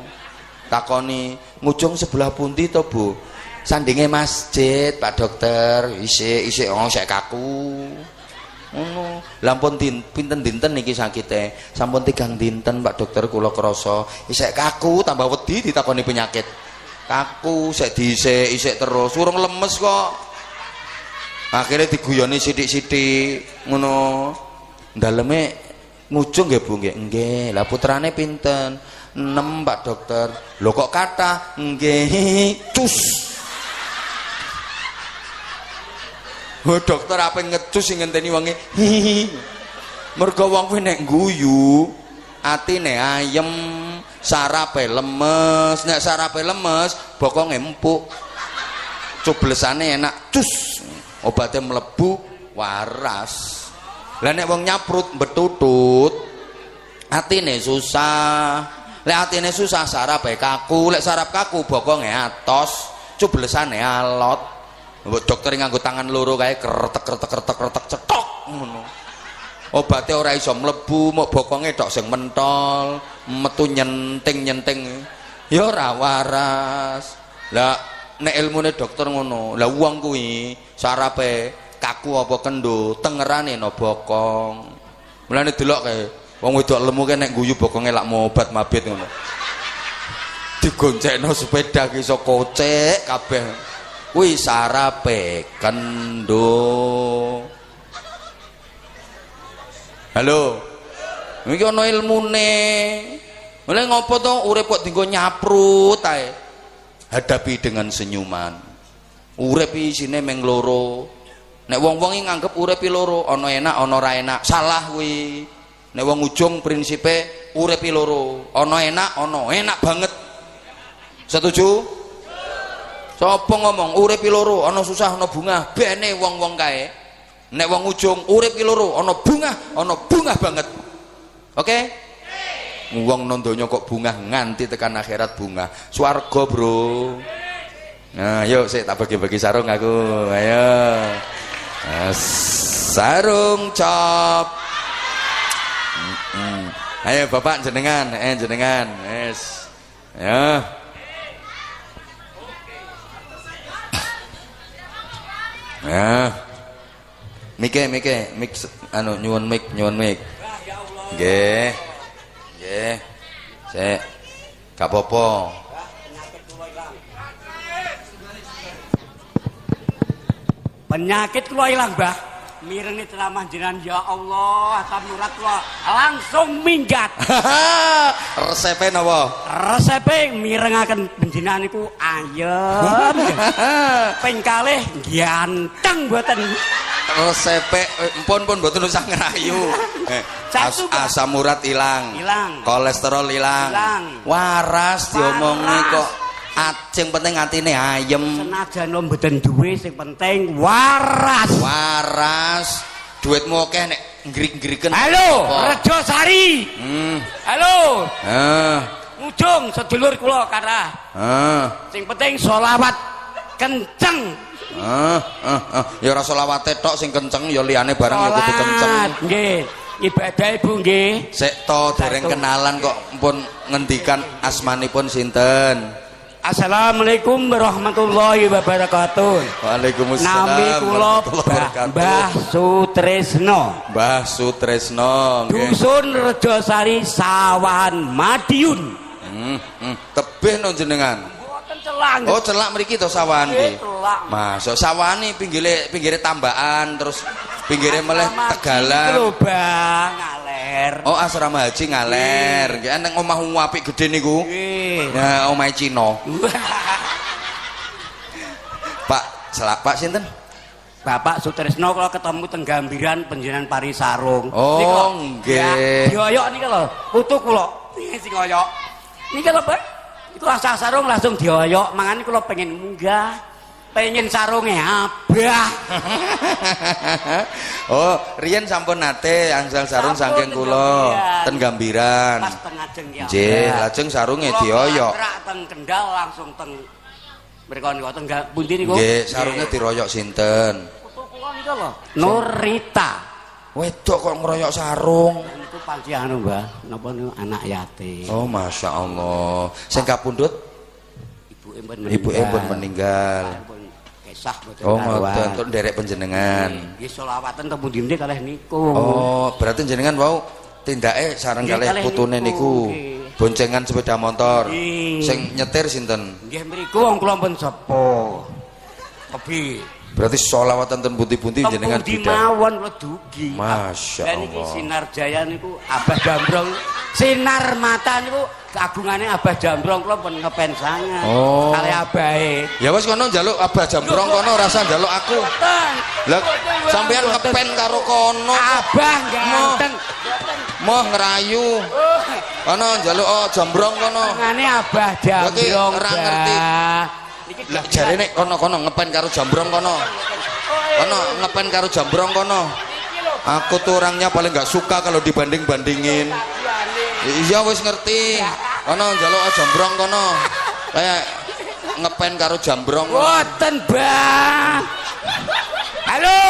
[SPEAKER 1] Takoni, ngujung sebelah pundi to, Bu? Sandinge masjid, Pak Dokter. Isik-isik sek kaku. Ngono. Lampun pinten dinten niki sakite? Sampun 3 dinten Pak Dokter kula krasa isek kaku tambah wedi ditakoni penyakit. Kaku sek dhisik-isik terus urung lemes kok. Akhirnya diguyoni sithik-sithik ngono. Daleme ngujung nggih Bu nggih. Nggih. Lah putrane pinten? 6 Pak Dokter. Lho kok kathah? Nggih. Cus. Oh dokter apa ngecus sing ngenteni wonge hihi. Mergo wong kuwi nek guyu atine ayem, sarape lemes. Nek sarape lemes, bokonge empuk. Cublesane enak, cus. Obatnya mlebu waras. Lah nek wong nyaprut betutut, atine susah. Lek atine susah sarape kaku, lek sarap kaku bokonge atos, cublesane alot. Dokter nganggo tangan loro kae kretek cetok ngono. Obate ora iso mlebu, mok bokonge tok sing mentol, metu nyenting. Ya ora waras. Lah nek ilmune dokter ngono. Lah wong kuwi sarape kaku apa kendo tengerane no bokong. Mulane delok kae wong wedok lemu kae nek guyu bokonge lak mobat mabit ngono. Digoncekno sepeda ki iso kocek kabeh. Kuwi sarape kendo. Halo. Iki ana ilmune. Mulai ngopo to urip kok dienggo nyaprut ae. Hadapi dengan senyuman. Urip isine meng loro. Nek wong-wong iki nganggep urip loro, ana enak ana ora enak. Salah kuwi. Nek wong ujung prinsipe urip loro, ana enak banget. Setuju? Sapa ngomong urip loro, ana susah ana bungah, bene wong-wong kae. Nek wong ujung urip loro, ana bungah banget. Oke? Wong nang donya kok bungah nganti tekan akhirat bungah. Swarga, Bro. Nah, yuk sik tak bagi-bagi sarung aku. Ayo. Sarung cop. Ayo Bapak jenengan, jenengan. Yes. Ya. Ya. Mik anu nyuwun mik. Nggih. Nggih. Sik. Gak apa-apa.
[SPEAKER 2] Penyakit kula ilang, Mbah. Mirengi ceramah jenengan ya Allah, asam urat kula langsung minggat.
[SPEAKER 1] Resepe napa?
[SPEAKER 2] Resepe mirengaken panjenengan niku ayem. Ping kalih ganteng mboten.
[SPEAKER 1] Resepe pun mboten usah ngerayu. Asam urat ilang. Kolesterol ilang. Waras diomongi kok. Sing penting atine ayem. Senajan
[SPEAKER 2] mboten duwe sing penting waras.
[SPEAKER 1] Duitmu akeh nek ngrik-ngriken.
[SPEAKER 2] Halo, Rejosari. Halo. Ujung sedulur kula Karah. Sing penting selawat kenceng.
[SPEAKER 1] Ya ora selawate tok sing kenceng ya liyane barang ya kudu kenceng.
[SPEAKER 2] Nggih. Ibadah Ibu nggih.
[SPEAKER 1] Sik to dereng kenalan kok pun ngendikan asmanipun sinten?
[SPEAKER 2] Assalamualaikum warahmatullahi wabarakatuh.
[SPEAKER 1] Waalaikumsalam.
[SPEAKER 2] Nami kula Mbah Sutresno.
[SPEAKER 1] Mbah Sutresno.
[SPEAKER 2] Dusun Rejosari Sawan Madiun.
[SPEAKER 1] Tebih no jenengan.
[SPEAKER 2] Mboten celang.
[SPEAKER 1] Oh celak mriki to sawan iki. Masuk sawani pinggire tambakan terus pinggire meleh Tegalan.
[SPEAKER 2] Lho Bang, ngaler.
[SPEAKER 1] Oh asrama haji ngaler. Nggih nang omahmu apik gedhe niku.
[SPEAKER 2] Nggih.
[SPEAKER 1] Ya omahe Cina. Pak sinten?
[SPEAKER 2] Bapak Sutresno kalau ketemu teng Gambiran panjenengan Parisarung.
[SPEAKER 1] Oh nggih.
[SPEAKER 2] Dioyok niki lho, putu kula. Sing oyok. Niki lho, Pak. Iku asah sarung langsung dioyok, mangane kula pengen munggah. Pengen sarunge abah.
[SPEAKER 1] Oh, riyen sampun nate angsal sarung saking kula ten Gambiran.
[SPEAKER 2] Pas teng ajeng ya.
[SPEAKER 1] Nggih, lajeng sarunge dioyok.
[SPEAKER 2] Kula teng Kendal langsung teng mriko niku teng pundi niku?
[SPEAKER 1] Nggih, sarunge diroyok sinten?
[SPEAKER 2] Foto kula niku lho. Nurita.
[SPEAKER 1] Wedok kok ngeroyok sarung.
[SPEAKER 2] Niku panci anu, Mbah. Napa niku anak yatim.
[SPEAKER 1] Oh, Masya Allah. Sing kapundhut ibuke pun meninggal.
[SPEAKER 2] Kisah boten.
[SPEAKER 1] Oh, ngoten. Kok nderek panjenengan.
[SPEAKER 2] Nggih selawatan teng pundi-pundi kalih niku.
[SPEAKER 1] Oh, berarti jenengan wau tindake sareng kalih putune niku. Boncengan sepeda motor. Sing nyetir sinten?
[SPEAKER 2] Nggih mriku wong kula pun sepuh. Kebi.
[SPEAKER 1] Berarti sholawatan ten pundi-pundi jenengan
[SPEAKER 2] bidal. Pundi mawon kula dugi.
[SPEAKER 1] Masya Allah.
[SPEAKER 2] Niki Sinar Jaya niku Abah Jambrong. Sinar Mata niku kagungane Abah Jambrong kula pun ngepen sangat.
[SPEAKER 1] Oh.
[SPEAKER 2] Kali abahe.
[SPEAKER 1] Ya wis kono njaluk Abah Jambrong kono ora usah njaluk aku. Lah sampean ngepen karo kono.
[SPEAKER 2] Abah ganteng.
[SPEAKER 1] Moh ngerayu. Kono njaluk Jambrong kono.
[SPEAKER 2] Ngane Abah Jambrong.
[SPEAKER 1] Ora ngerti. Lah jarene kono ngepen karo Jambrong kono. Kono ngepen karo Jambrong kono. Aku tuh orangnya paling nggak suka kalau dibanding-bandingin. Iya wis ngerti. Kono njaluk Jambrong kono. Kayak ngepen karo Jambrong.
[SPEAKER 2] Mboten, Bang. Halo.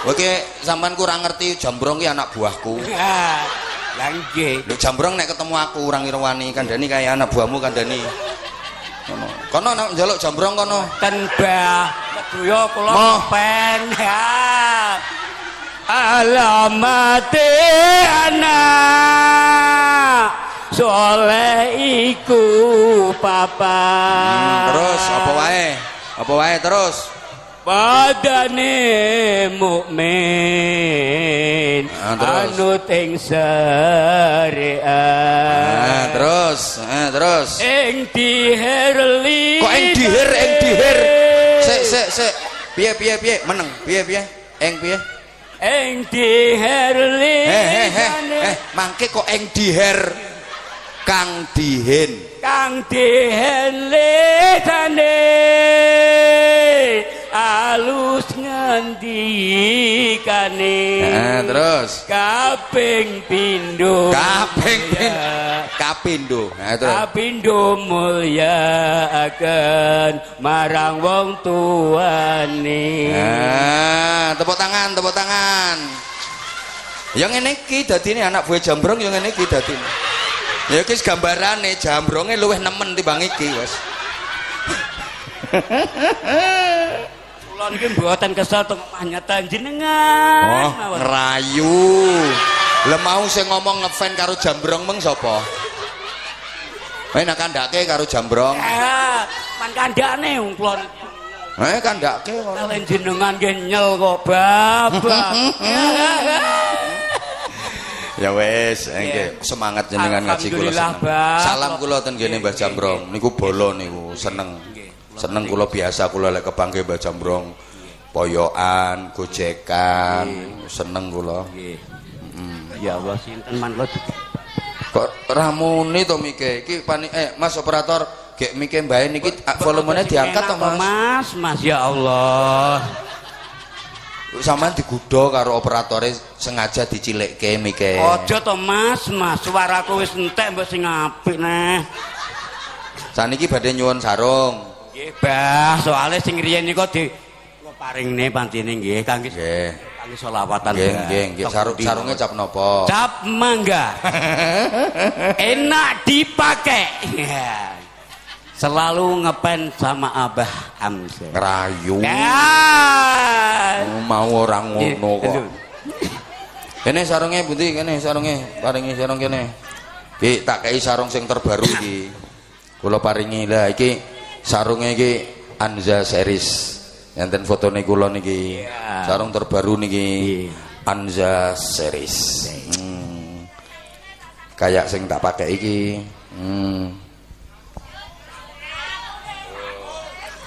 [SPEAKER 1] Oke, sampean kurang ngerti Jambrong ki anak buahku.
[SPEAKER 2] Lah nggih.
[SPEAKER 1] Lho Jambrong nek ketemu aku orang irwani kandhani kaya anak buahmu kandhani. Kono njaluk Jambrong kono.
[SPEAKER 2] Ten Bah. sedaya kula pen ya. Alamate anak soleh iku papa.
[SPEAKER 1] Terus apa wae? Apa wae terus?
[SPEAKER 2] Badane mukmin anut ing syariat.
[SPEAKER 1] Terus.
[SPEAKER 2] Ing diherli.
[SPEAKER 1] Kok ing diher? Sik. Piye? Meneng. Piye? Ing piye?
[SPEAKER 2] Ing diherli.
[SPEAKER 1] Mangke kok ing diher? Kang dihen
[SPEAKER 2] tane alus ngendikane.
[SPEAKER 1] Terus
[SPEAKER 2] kaping pindho
[SPEAKER 1] kapindo
[SPEAKER 2] mulya akan marang wong tuane.
[SPEAKER 1] Tepuk tangan yang ngene iki dadine anak buah Jambrong, yang ngene iki dadine ya iki gambarane Jambronge luwih nemen timbang iki wis.
[SPEAKER 2] Kula niki mboten kesel teng nyata jenengan.
[SPEAKER 1] Ngerayu. Lah mau sing ngomong ngefan karo Jambrong meng sapa? Nek kandhake karo Jambrong.
[SPEAKER 2] Man kandhane wong kula.
[SPEAKER 1] Kandhake ngono.
[SPEAKER 2] Kalian jenengan nggih nyel kok babak.
[SPEAKER 1] Ya wis, nggih semangat jenengan ngaji kula. Salam kula ten kene Mbah Jambrong. Niku bolo niku seneng. Seneng kula biasa kula lek kepangke Mbah Jambrong. Poyokan, gojekan, seneng kula.
[SPEAKER 2] Ya Allah sinten man kula.
[SPEAKER 1] Kok ramune to mike iki Mas operator gek mike mbae niki volumenya diangkat to Mas.
[SPEAKER 2] Mas ya Allah.
[SPEAKER 1] Sampeyan digudha karo operatore sengaja dicilikke mike.
[SPEAKER 2] Aja to Mas, suaraku wis entek mbok sing apik neh.
[SPEAKER 1] Saniki badhe nyuwun sarung.
[SPEAKER 2] Nggih, Bah, soalé sing riyen niku kula paringne pantine nggih kangge selawatan.
[SPEAKER 1] Nggih. Sarunge cap napa?
[SPEAKER 2] Cap mangga. Enak dipakai. Selalu ngepen sama Abah Hamzah.
[SPEAKER 1] Ngerayu. Mau orang ngono kok. Kene sarunge pundi kene sarunge, paringi sarung kene. Iki tak kei sarung sing terbaru iki. Kula paringi. Lah iki sarunge iki Anza series. Enten fotone kula niki. Sarung terbaru niki Anza series. Kayak sing tak pakai iki.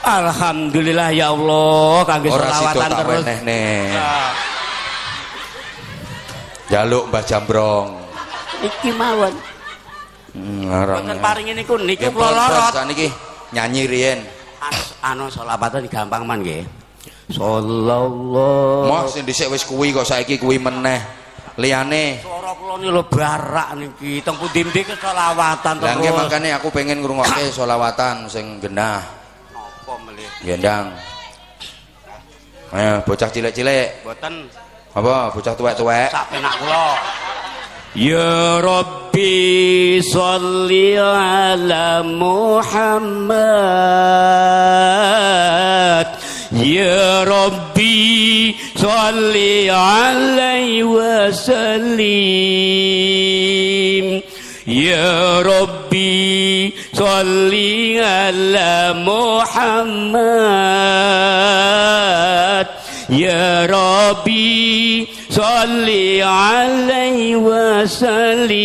[SPEAKER 2] Alhamdulillah ya Allah kangge selawatan terus.
[SPEAKER 1] Jaluk Mbah Jambrong.
[SPEAKER 2] Iki mawon. Mboten paring niku niki kula lorot.
[SPEAKER 1] Saniki nyanyi riyen.
[SPEAKER 2] Anu selawatan gampang man nggih. Sallallahu.
[SPEAKER 1] Moh sing dhisik wis kuwi kok saiki kuwi meneh. Liyane
[SPEAKER 2] swara kula niki lho barak niki teng pundi-pundi keselawatan terus.
[SPEAKER 1] Lah nggih makane aku pengen ngrungokke selawatan sing genah. Gendang. Ayo bocah cilik-cilik.
[SPEAKER 2] Mboten.
[SPEAKER 1] Apa bocah tuwek-tuwek?
[SPEAKER 2] Sak penak kula. Ya Rabbi sholli ala Muhammad. Ya Rabbi sholli alaihi wasallim. Ya Rabbi sholli ala Muhammad. Ya Rabbi sholli alaihi wasallim.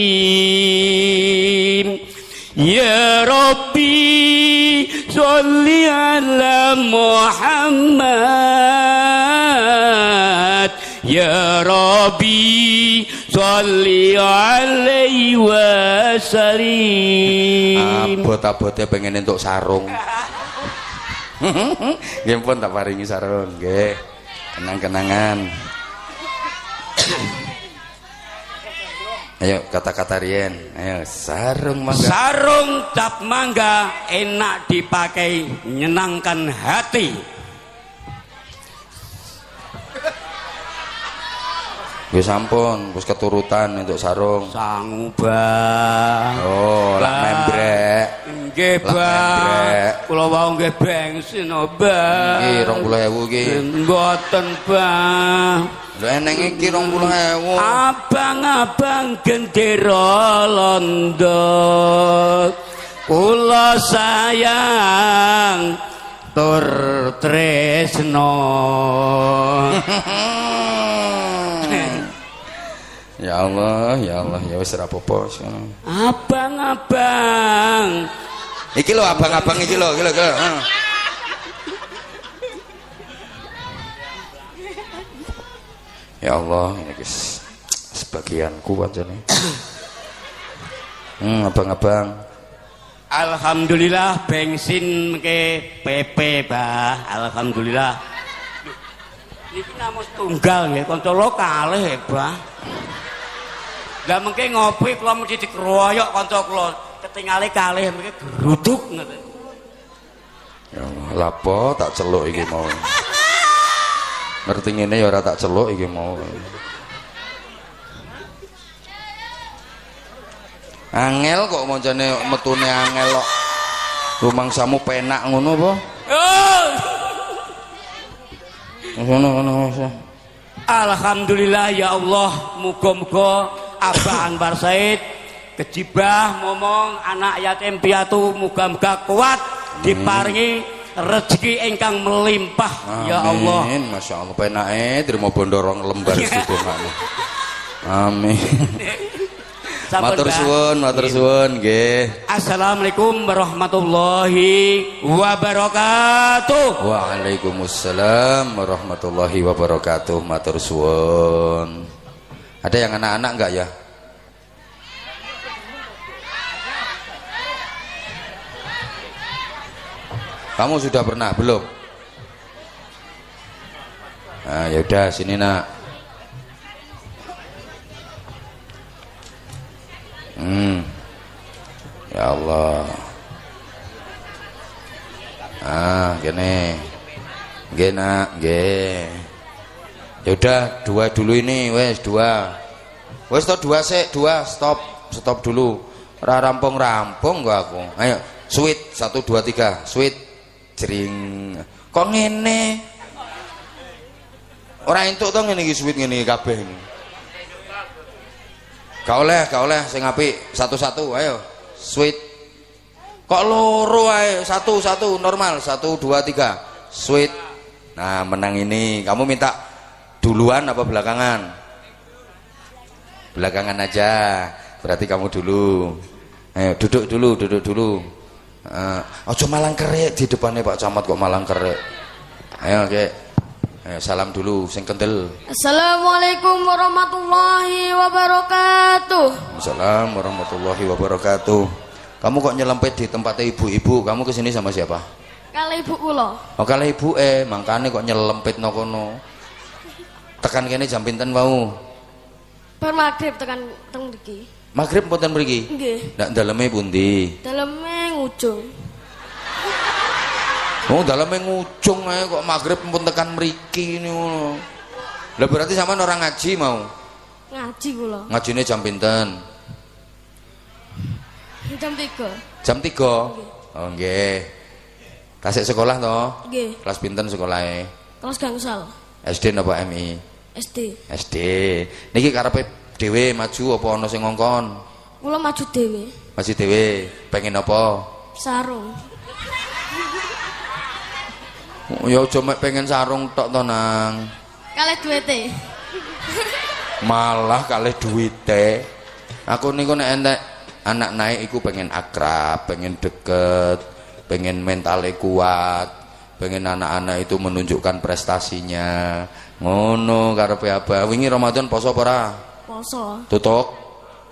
[SPEAKER 2] Ya Rabbi sholli ala Muhammad. Ya Rabbi sholli alaihi wasallim.
[SPEAKER 1] Abot-abote pengen entuk sarung. Nggih pun tak paringi sarung nggih. Kenang-kenangan. Ayo kata-kata riyen. Ayo sarung mangga.
[SPEAKER 2] Sarung cap mangga enak dipakai, menyenangkan hati.
[SPEAKER 1] Nggih sampun, wis keturutan entuk sarung.
[SPEAKER 2] Sangu, Bang.
[SPEAKER 1] Oh, lak membrek.
[SPEAKER 2] Nggih, Bang. Kula wau nggih bensin, Bang.
[SPEAKER 1] Nggih 20.000 iki.
[SPEAKER 2] Mboten, Bang.
[SPEAKER 1] Lho eneng iki 20.000.
[SPEAKER 2] Abang-abang gendera londo. Kula sayang tur tresno.
[SPEAKER 1] Ya Allah, ya wis ora apa-apa.
[SPEAKER 2] Abang-abang.
[SPEAKER 1] Iki lho abang-abang iki lho. Ya Allah, ini guys sebagianku pancene. Abang-abang.
[SPEAKER 2] Alhamdulillah bensin ke PP, Bah. Alhamdulillah. Niki namung tunggal nggih, kanca lo kalih, Bah. Lah mengke ngopi kula mesti dikeroyok kanca kula. Ketingale kalih mengke geruduk ngoten.
[SPEAKER 1] Ya Allah, lapo tak celuk iki mau. Ngerti ngene ya ora tak celuk iki mau. Angel kok moncane metune angel kok. Rumangsamu penak ngono apa? Ngono.
[SPEAKER 2] Alhamdulillah ya Allah, muga-muga Abah Anwar Said kejibah ngomong anak yatim piatu muga-muga kuat diparingi rezeki ingkang melimpah. Ya Allah.
[SPEAKER 1] Amin. Masyaallah penake trimo bondo 2 lembar sedongane. Amin. Matur suwun nggih.
[SPEAKER 2] Assalamualaikum warahmatullahi wabarakatuh.
[SPEAKER 1] Waalaikumsalam warahmatullahi wabarakatuh. Matur suwun. Ada yang anak-anak enggak ya? Kamu sudah pernah belum? Nah, ya udah sini nak. Ya Allah. Gini. Nggih nak, nggih. Ya udah, 2 dulu ini, wes 2. Wes to 2 sik, 2, stop dulu. Ora rampung-rampung kok aku. Ayo, sweet 1 2 3, sweet. Jering. Kok ngene? Ora entuk to ngene iki sweet ngene kabeh. Gak oleh sing apik. 1-1, ayo. Sweet. Kok loro ae? 1 normal. 1 2 3. Sweet. Nah, menang ini. Kamu minta duluan apa belakangan? Belakangan aja. Berarti kamu dulu. Ayo duduk dulu. Aja malang kerek di depannya Pak Camat kok malang kerek. Ayo, Kek. Ayo salam dulu sing kendel.
[SPEAKER 3] Assalamualaikum warahmatullahi wabarakatuh.
[SPEAKER 1] Assalamualaikum warahmatullahi wabarakatuh. Kamu kok nyelempet di tempatnya ibu-ibu? Kamu kesini sama siapa?
[SPEAKER 3] Kali ibu kula.
[SPEAKER 1] Oh kali ibu makanya kok nyelempet no kono. Tekan kene jam pinten mau?
[SPEAKER 3] Bar magrib tekan teng mriki.
[SPEAKER 1] Magrib mboten mriki?
[SPEAKER 3] Nggih.
[SPEAKER 1] Ndak daleme pundi?
[SPEAKER 3] Daleme ngujung.
[SPEAKER 1] Oh daleme ngujung ae kok magrib pun tekan mriki ngono. Lah berarti sampean orang ngaji mau?
[SPEAKER 3] Ngaji kula.
[SPEAKER 1] Ngajine jam pinten?
[SPEAKER 3] Jam 3.
[SPEAKER 1] Jam 3. Oh nggih. Tasik sekolah to?
[SPEAKER 3] Nggih.
[SPEAKER 1] Kelas pinten sekolahe?
[SPEAKER 3] Kelas gangsal.
[SPEAKER 1] SD napa MI?
[SPEAKER 3] SD.
[SPEAKER 1] SD. Niki karepe dhewe maju apa ana sing ngongkon?
[SPEAKER 3] Kula maju dhewe.
[SPEAKER 1] Maju dhewe. Pengen apa?
[SPEAKER 3] Sarung.
[SPEAKER 1] Ya aja mek pengen sarung tok to nang.
[SPEAKER 3] Kalih duwite.
[SPEAKER 1] Malah kalih duwite. Aku niku nek entek anak naik iku pengen akrab, pengen deket, pengen mentalnya kuat, pengen anak-anak itu menunjukkan prestasinya. Ngono karepe Abah. Wingi Ramadan poso apa ora?
[SPEAKER 3] Poso.
[SPEAKER 1] Tutuk.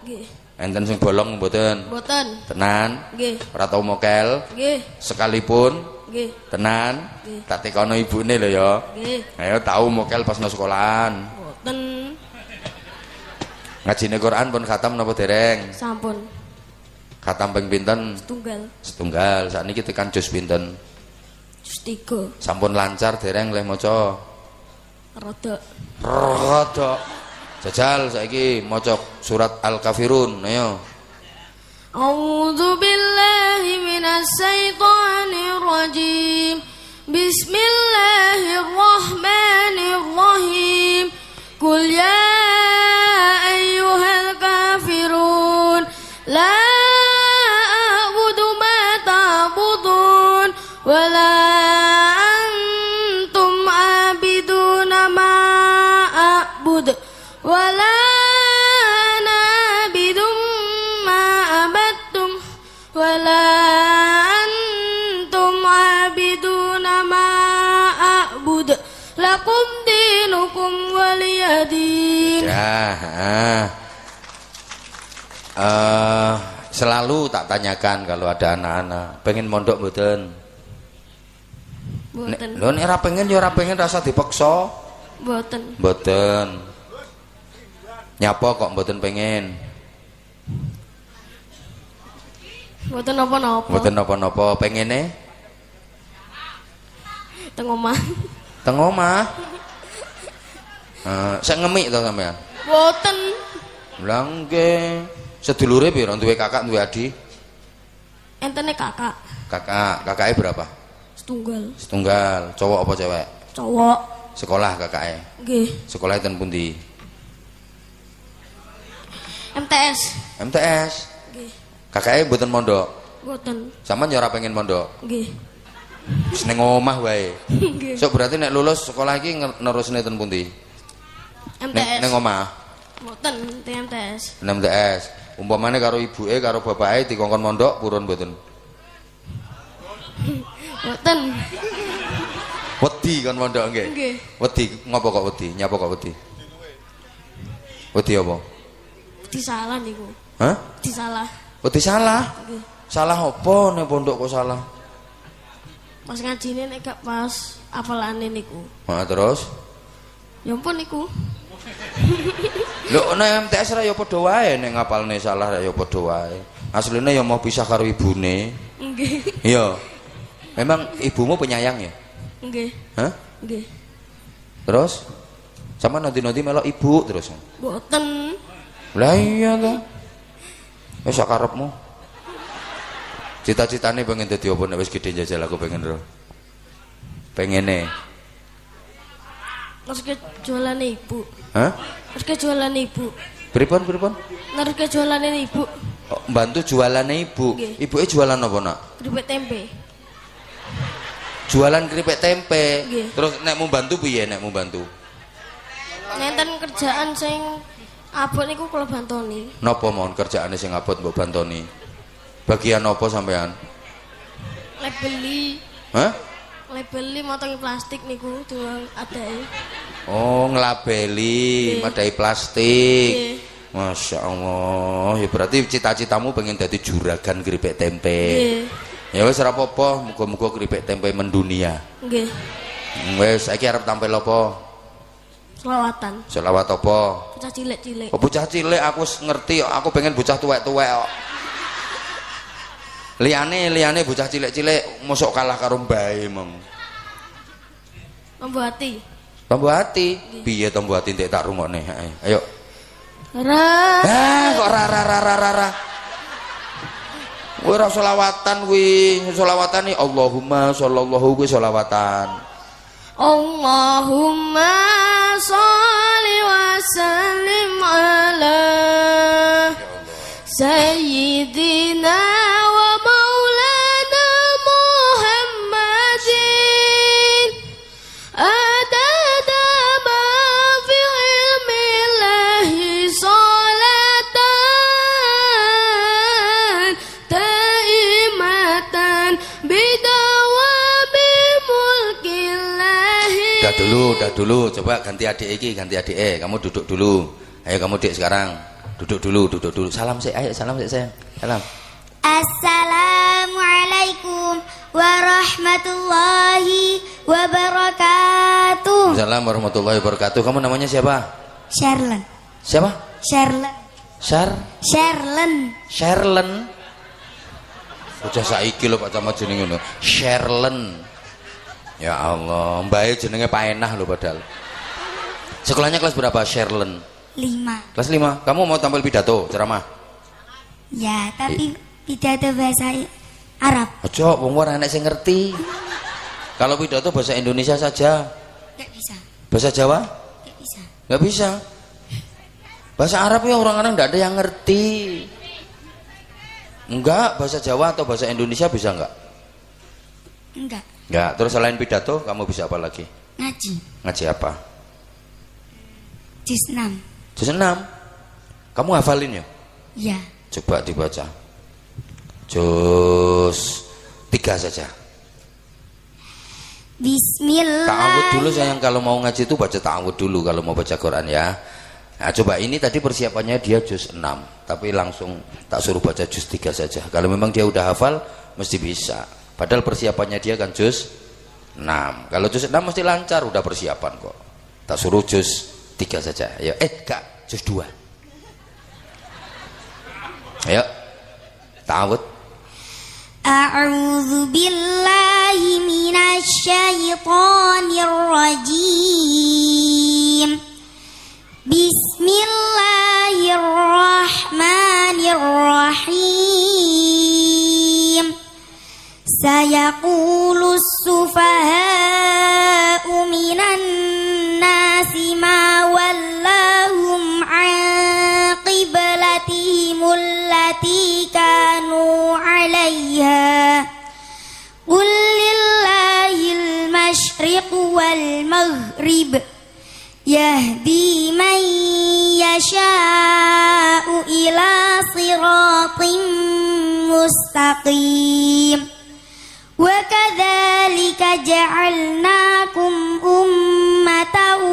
[SPEAKER 3] Nggih.
[SPEAKER 1] Enten sing bolong mboten?
[SPEAKER 3] Mboten.
[SPEAKER 1] Tenan?
[SPEAKER 3] Nggih.
[SPEAKER 1] Ora tau mokel?
[SPEAKER 3] Nggih.
[SPEAKER 1] Sekalipun?
[SPEAKER 3] Nggih.
[SPEAKER 1] Tenan?
[SPEAKER 3] Nggih.
[SPEAKER 1] Tak tekono ibune lho ya.
[SPEAKER 3] Nggih.
[SPEAKER 1] Ayo tau mokel pas nang sekolahan.
[SPEAKER 3] Mboten.
[SPEAKER 1] Ngajine Quran pun khatam napa dereng?
[SPEAKER 3] Sampun.
[SPEAKER 1] Khatam ping pinten?
[SPEAKER 3] Setunggal.
[SPEAKER 1] Sakniki tekan juz pinten?
[SPEAKER 3] Juz 3.
[SPEAKER 1] Sampun lancar dereng leh maca?
[SPEAKER 3] Rodok.
[SPEAKER 1] Rodok. Jajal saiki maca surat Al-Kafirun. Ayo.
[SPEAKER 3] A'udzu billahi minasy syaithanir rajim. Bismillahirrahmanirrahim. Qul ya ayyuhal kafirun la a'budu ma ta'budun wa la antum 'abiduna ma a'bud wa la ana 'abidum ma abattum wa la antum 'abiduna ma a'bud lakum dinukum waliyadin.
[SPEAKER 1] Ya. Selalu tak tanyakan kalau ada anak-anak pengen mondok mboten?
[SPEAKER 3] Mboten.
[SPEAKER 1] Lho nek ora pengen ya ora pengen rasa dipaksa.
[SPEAKER 3] Mboten.
[SPEAKER 1] Mboten. Nyapa kok mboten pengen?
[SPEAKER 3] Mboten napa-napa.
[SPEAKER 1] Mboten napa-napa, pengene
[SPEAKER 3] Teng omah.
[SPEAKER 1] teng omah. Sak ngemik to sampean?
[SPEAKER 3] Mboten.
[SPEAKER 1] Lah nggih. Sedulure piro duwe kakak duwe adik?
[SPEAKER 3] Entene kakak.
[SPEAKER 1] Kakake berapa?
[SPEAKER 3] Setunggal.
[SPEAKER 1] Setunggal. Cowok apa cewek?
[SPEAKER 3] Cowok.
[SPEAKER 1] Sekolah kakake.
[SPEAKER 3] Nggih.
[SPEAKER 1] Sekolah ten pundi?
[SPEAKER 3] MTS.
[SPEAKER 1] MTS.
[SPEAKER 3] Nggih.
[SPEAKER 1] Kakake mboten mondok.
[SPEAKER 3] Mboten.
[SPEAKER 1] Sampeyan ya ora pengen mondok.
[SPEAKER 3] Nggih.
[SPEAKER 1] Wis ning omah wae.
[SPEAKER 3] Nggih.
[SPEAKER 1] Sok berarti nek lulus sekolah iki nerusne ten pundi?
[SPEAKER 3] MTS.
[SPEAKER 1] Ning omah.
[SPEAKER 3] Mboten MTS.
[SPEAKER 1] MTS. Umpamane karo ibuke karo bapake dikongkon mondok purun mboten?
[SPEAKER 3] Mboten.
[SPEAKER 1] Wedi kon mondok nggih.
[SPEAKER 3] Nggih.
[SPEAKER 1] Wedi ngopo kok wedi? Nyapa kok wedi? Wedi apa?
[SPEAKER 3] Disalah niku.
[SPEAKER 1] Hah?
[SPEAKER 3] Disalah.
[SPEAKER 1] Wedi salah.
[SPEAKER 3] Nggih.
[SPEAKER 1] Salah apa nek pondok kok salah?
[SPEAKER 3] Pas ngajine nek gak pas apalane niku.
[SPEAKER 1] Nah, terus?
[SPEAKER 3] Ya ampun niku.
[SPEAKER 1] Lho nek MTS ra ya padha wae nek ngapalne salah ya padha wae. Asline ya mau pisah karo ibune.
[SPEAKER 3] Nggih.
[SPEAKER 1] Iya. Memang ibumu penyayang ya?
[SPEAKER 3] Nggih.
[SPEAKER 1] Hah?
[SPEAKER 3] Nggih.
[SPEAKER 1] Terus? Sama nanti-nanti melok ibu terus.
[SPEAKER 3] Mboten.
[SPEAKER 1] Lah iya to. Wis sak karepmu. Cita-citane pengen dadi apa nek wis gedhe njajal aku pengen ro. Pengene.
[SPEAKER 3] Terus ke jualan ibu.
[SPEAKER 1] Hah?
[SPEAKER 3] Terus ke jualan ibu.
[SPEAKER 1] Pripun?
[SPEAKER 3] Terus ke jualan ibu.
[SPEAKER 1] Oh, bantu jualane ibu.
[SPEAKER 3] Nggih.
[SPEAKER 1] Ibuke jualan apa, Nak?
[SPEAKER 3] Keripik tempe.
[SPEAKER 1] Jualan keripik tempe.
[SPEAKER 3] Nggih.
[SPEAKER 1] Terus nek mau bantu piye nek mau bantu?
[SPEAKER 3] Nenten kerjaan sing abot niku kula bantoni.
[SPEAKER 1] Napa mon kerjaane sing abot mbok bantoni? Bagian apa sampean?
[SPEAKER 3] Labeli.
[SPEAKER 1] Hah?
[SPEAKER 3] Labeli motongi plastik niku doang adae.
[SPEAKER 1] Oh, nglabeli,
[SPEAKER 3] Nggih.
[SPEAKER 1] madai plastik.
[SPEAKER 3] Nggih.
[SPEAKER 1] Masya Allah, ya berarti cita-citamu pengen jadi juragan keripik tempe.
[SPEAKER 3] Nggih.
[SPEAKER 1] Ya wis ora apa-apa, muga-muga keripik tempe mendunia.
[SPEAKER 3] Nggih.
[SPEAKER 1] Wis saiki arep tampil apa?
[SPEAKER 3] Selawatan.
[SPEAKER 1] Selawat apa?
[SPEAKER 3] Bocah cilik-cilik.
[SPEAKER 1] Oh, bocah cilik aku wis ngerti, aku pengen bocah tuwek-tuwek kok. Liyane bocah cilik-cilik mosok kalah karo mbae mong.
[SPEAKER 3] Tombo hati.
[SPEAKER 1] Tombo hati. Piye tombo hati ndek tak rungokne? Ayo.
[SPEAKER 3] Ra.
[SPEAKER 1] Kok ra. Kowe ora selawatan kuwi, selawatan iki Allahumma shallallahu kuwi selawatan.
[SPEAKER 3] Allahumma sholli wa sallim ala sayyidina wa maulana Muhammadin adada ma fi ilmillahi salatan taimatan bidawami mulkillahi.
[SPEAKER 1] Udah dulu, coba ganti adik iki, ganti adik. Kamu duduk dulu. Ayo kamu Dik sekarang. Duduk dulu. Salam sik, ayo salam sik sayang. Salam.
[SPEAKER 4] Assalamualaikum warahmatullahi wabarakatuh.
[SPEAKER 1] Assalamualaikum warahmatullahi wabarakatuh. Kamu namanya siapa?
[SPEAKER 4] Sherlen.
[SPEAKER 1] Siapa?
[SPEAKER 4] Sherlen.
[SPEAKER 1] Sherlen. Udah saiki lho Pak Camat jenenge ngono. Sherlen. Ya Allah, mbae jenenge paenah lho padahal. Sekolahnya kelas berapa Sherlen?
[SPEAKER 4] 5.
[SPEAKER 1] Kelas 5. Kamu mau tampil pidato, ceramah?
[SPEAKER 4] Ya, tapi pidato bahasa Arab.
[SPEAKER 1] Ojo, wong ora enek sing ngerti. Kalau pidato bahasa Indonesia saja.
[SPEAKER 4] Gak bisa.
[SPEAKER 1] Bahasa Jawa?
[SPEAKER 4] Gak bisa.
[SPEAKER 1] Gak bisa. Bahasa Arab ya orang-orang nggak ada yang ngerti. Enggak, bahasa Jawa atau bahasa Indonesia bisa enggak?
[SPEAKER 4] Enggak.
[SPEAKER 1] Enggak. Terus selain pidato, kamu bisa apa lagi?
[SPEAKER 4] Ngaji.
[SPEAKER 1] Ngaji apa?
[SPEAKER 4] Juz 6.
[SPEAKER 1] Juz 6. Kamu hafalin ya?
[SPEAKER 4] Ya.
[SPEAKER 1] Coba dibaca. Juz 3 saja.
[SPEAKER 4] Bismillah.
[SPEAKER 1] Ta'awud dulu sayang, kalau mau ngaji itu baca ta'awud dulu kalau mau baca Quran ya. Nah, coba ini tadi persiapannya dia juz 6, tapi langsung tak suruh baca juz 3 saja. Kalau memang dia udah hafal mesti bisa. Padahal persiapannya dia kan juz 6. Kalau juz 6 mesti lancar, udah persiapan kok. Tak suruh juz 3 saja. Ayo, Kak, juz 2. Ayo. Ta'awud.
[SPEAKER 4] A'udzu billahi minasy syaithanir rajim. Bismillahirrahmanirrahim. Sayaqulus sufaha'u minan nasi ma wallahum an qiblatihim allati kanu 'alaiha. Qul lillahil masyriq wal maghrib. Yahdi man yasha'u ila siratim mustaqim. Wa kadzalika ja'alnakum ummatan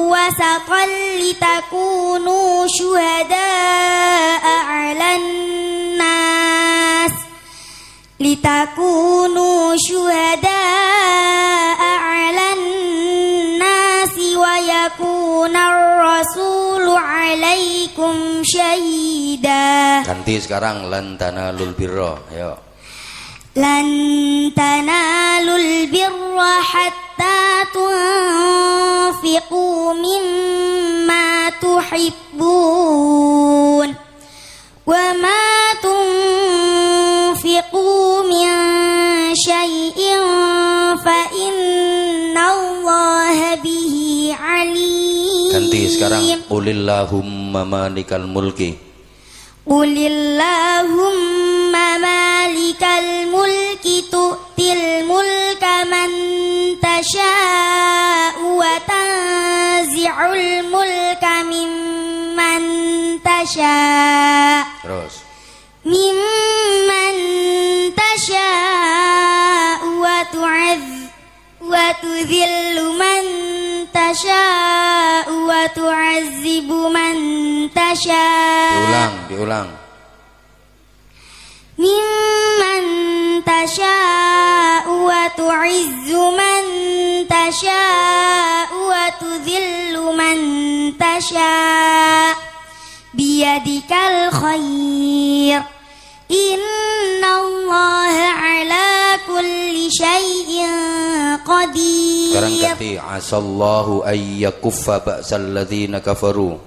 [SPEAKER 4] wasatan litakunu syuhada'a 'alan nas. Litakunu syuhada'a 'alan wa yakunar rasulu 'alaikum syahida.
[SPEAKER 1] Ganti sekarang lan tanalul birra. Ayo.
[SPEAKER 4] Lan tanalul birra hatta tunfiqu mimma tuhibbun. Wa ma tunfiqu min syai'in fa innallaha bihi alim.
[SPEAKER 1] Ganti sekarang qulillahumma malikal mulki.
[SPEAKER 4] Qulillahumma malikal mulki tu'til mulka man tasha'u wa tanzi'ul mulka mimman tasha'.
[SPEAKER 1] Terus.
[SPEAKER 4] Mimman tasha'u wa tudhillu man tasha'u wa tu'azzibu man tasha'u.
[SPEAKER 1] Diulang.
[SPEAKER 4] Mimman tasha'u wa tu'izzu man tasha'u wa tudhillu man tasha' biyadikal khair. Innallaha ala kulli syai'in qadir.
[SPEAKER 1] Sekarang ganti asallahu ayyakuffa ba'sal ladzina kafaru.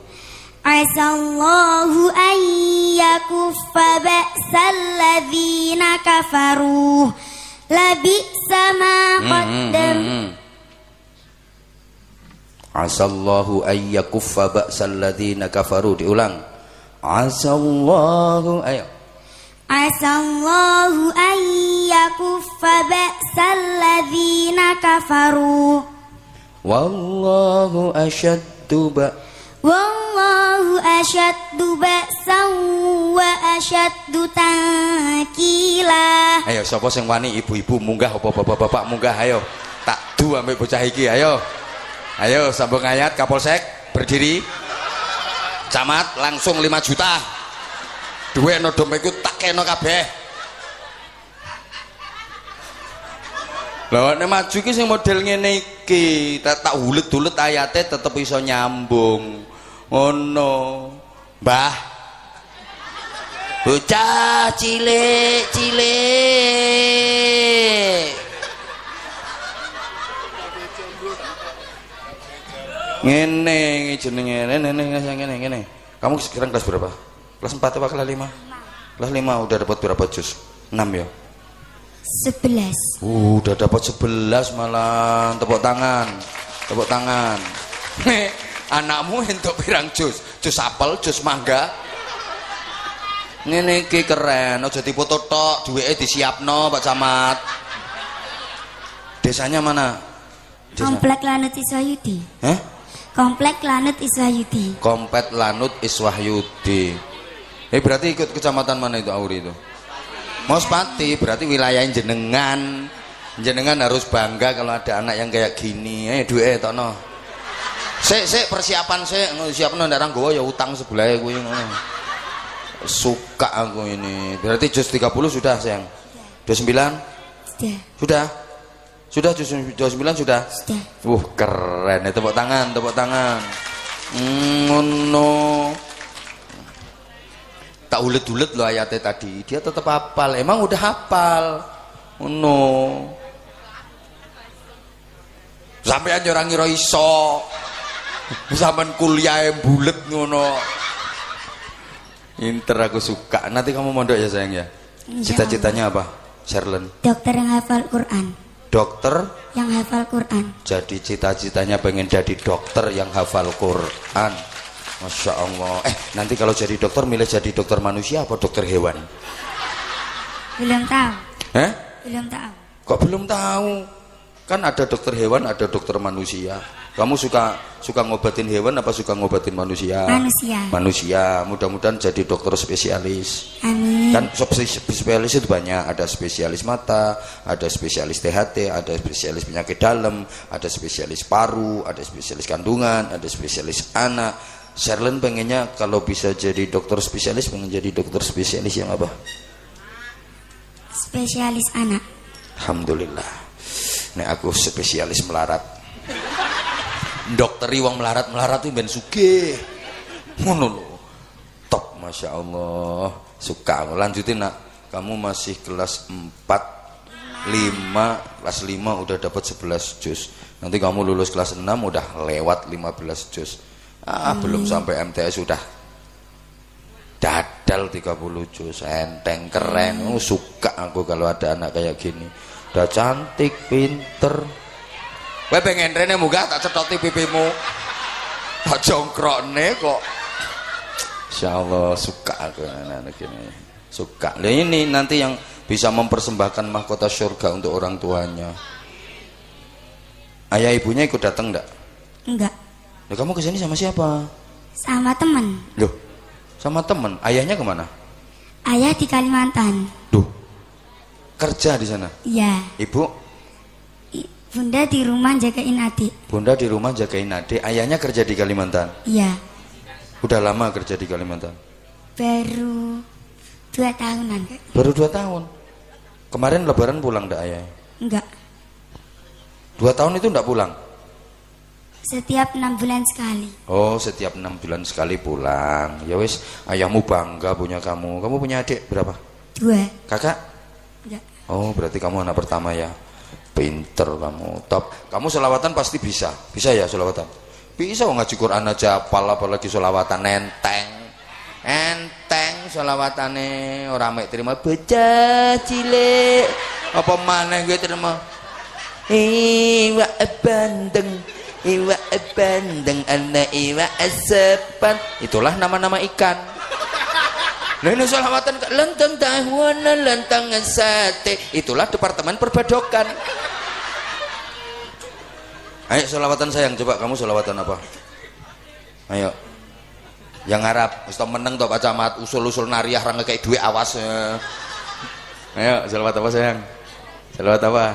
[SPEAKER 4] Asallahu ayyakuffa ba'sal ladzina kafaru. Labi'sa ma qaddam.
[SPEAKER 1] Asallahu ayyakuffa ba'sal ladzina kafaru. Diulang. Asallahu ayo.
[SPEAKER 4] Asallahu ayyakuffa ba'sal ladzina kafaru.
[SPEAKER 1] Wallahu asyaddu
[SPEAKER 4] Wallahu asyaddu ba'san wa asyaddu tankila.
[SPEAKER 1] Ayo sapa sing wani ibu-ibu munggah apa bapak-bapak munggah ayo. Tak du ambek bocah iki ayo. Ayo sambung ayat Kapolsek berdiri. Camat langsung 5 juta. Duwe no dompetku tak kena kabeh. Lho nek maju iki sing model ngene iki, tak ulet-ulet ayate tetep iso nyambung. Ngono. Mbah. Bocah cilik-cilik. Ngene jenenge ngene. Kamu sekarang kelas berapa? Kelas 4 apa kelas 5? Kelas 5 udah dapat berapa juz? 6 ya?
[SPEAKER 4] 11.
[SPEAKER 1] Udah dapat 11 malah. Tepuk tangan. Tepuk tangan. Anakmu entuk pirang juz? Juz apel, juz mangga. Ngene iki keren, aja dipoto tok, duweke disiapno Pak Camat. Desanya mana? Desa.
[SPEAKER 4] Komplek Lanut Iswahyudi.
[SPEAKER 1] Hah?
[SPEAKER 4] Komplek Lanut Iswahyudi.
[SPEAKER 1] Kompet Lanut Iswahyudi. Berarti ikut kecamatan mana itu Auri itu? Mospati, berarti wilayah jenengan. Jenengan harus bangga kalau ada anak yang kayak gini. Duwe tokno. Sik persiapan sik, siapno ndak nggowo ya utang sebelah kuwi ngono. Suka aku ini. Berarti juz 30 sudah, sayang. 29?
[SPEAKER 4] Sudah.
[SPEAKER 1] Sudah juz 29 sudah?
[SPEAKER 4] Sudah.
[SPEAKER 1] Keren. Tepuk tangan, tepuk tangan. Ngono. Tak ulet-ulet loh ayatnya tadi. Dia tetap hafal. Emang udah hafal. Ngono. Sampean yo ora ngira iso. Sampean kuliah bulet ngono. Inter aku suka. Nanti kamu mondok ya sayang ya. Cita-citanya apa, Sherlen?
[SPEAKER 4] Dokter yang hafal Quran.
[SPEAKER 1] Dokter
[SPEAKER 4] yang hafal Quran.
[SPEAKER 1] Jadi cita-citanya pengen jadi dokter yang hafal Quran. Masya Allah. Nanti kalau jadi dokter milih jadi dokter manusia apa dokter hewan?
[SPEAKER 4] Belum tahu.
[SPEAKER 1] Belum tahu. Kok belum tahu? Kan ada dokter hewan, ada dokter manusia. Kamu suka ngobatin hewan apa suka ngobatin manusia? Manusia. Mudah-mudahan jadi dokter spesialis.
[SPEAKER 4] Amin.
[SPEAKER 1] Kan spesialis itu banyak. Ada spesialis mata, ada spesialis THT, ada spesialis penyakit dalam, ada spesialis paru, ada spesialis kandungan, ada spesialis anak. Sherlen pengennya kalau bisa jadi dokter spesialis, pengen jadi dokter spesialis yang apa?
[SPEAKER 4] Spesialis anak.
[SPEAKER 1] Alhamdulillah. Nek aku spesialis melarat. Dokteri wong melarat itu ben sugih. Ngono lho. Top, Masya Allah. Suka. Lanjutin nak. Kamu masih kelas 4 5 kelas 5 udah dapat 11 juz. Nanti kamu lulus kelas 6 udah lewat 15 juz. Belum sampai MTS sudah dadal 30 juz. Enteng, keren. Suka aku kalau ada anak kayak gini. Udah cantik, pinter. Kowe pengen rene munggah tak cethoti pipimu. Tak jongkrokne kok. Insyaallah suka aku anak-anak ini. Suka. Lah ini nanti yang bisa mempersembahkan mahkota surga untuk orang tuanya. Ayah ibunya ikut datang enggak?
[SPEAKER 4] Enggak.
[SPEAKER 1] Lah kamu kesini sama siapa?
[SPEAKER 4] Sama teman.
[SPEAKER 1] Loh, sama teman. Ayahnya kemana?
[SPEAKER 4] Ayah di Kalimantan.
[SPEAKER 1] Duh. Kerja di sana?
[SPEAKER 4] Iya.
[SPEAKER 1] Ibu?
[SPEAKER 4] Bunda di rumah jagain adik.
[SPEAKER 1] Bunda di rumah jagain adik. Ayahnya kerja di Kalimantan?
[SPEAKER 4] Iya.
[SPEAKER 1] Udah lama kerja di Kalimantan?
[SPEAKER 4] Baru 2 tahunan.
[SPEAKER 1] Baru 2 tahun? Kemarin lebaran pulang enggak ayah?
[SPEAKER 4] Enggak.
[SPEAKER 1] 2 tahun itu enggak pulang?
[SPEAKER 4] Setiap 6 bulan sekali.
[SPEAKER 1] Oh, setiap 6 bulan sekali pulang. Ya wis, ayahmu bangga punya kamu. Kamu punya adik berapa?
[SPEAKER 4] 2.
[SPEAKER 1] Kakak?
[SPEAKER 4] Enggak.
[SPEAKER 1] Oh, berarti kamu anak pertama ya. Pinter kamu, top. Kamu selawatan pasti bisa. Bisa ya selawatan? Bisa ngaji Quran aja apalagi selawatan enteng. Enteng selawatane ora mek terima bocah cilik. Apa maneh gue terima? Iwa bandeng anak iwa asepan. Itulah nama-nama ikan. Lah ini selawatan lenteng tahunan, lenteng sate. Itulah departemen perbadokan. Ayo selawatan sayang, coba kamu selawatan apa? Ayo. Yang Arab, mesti meneng toh Pak Camat, usul-usul nariah ra ngekek duit awas. Ayo, selawat apa sayang? Selawat apa?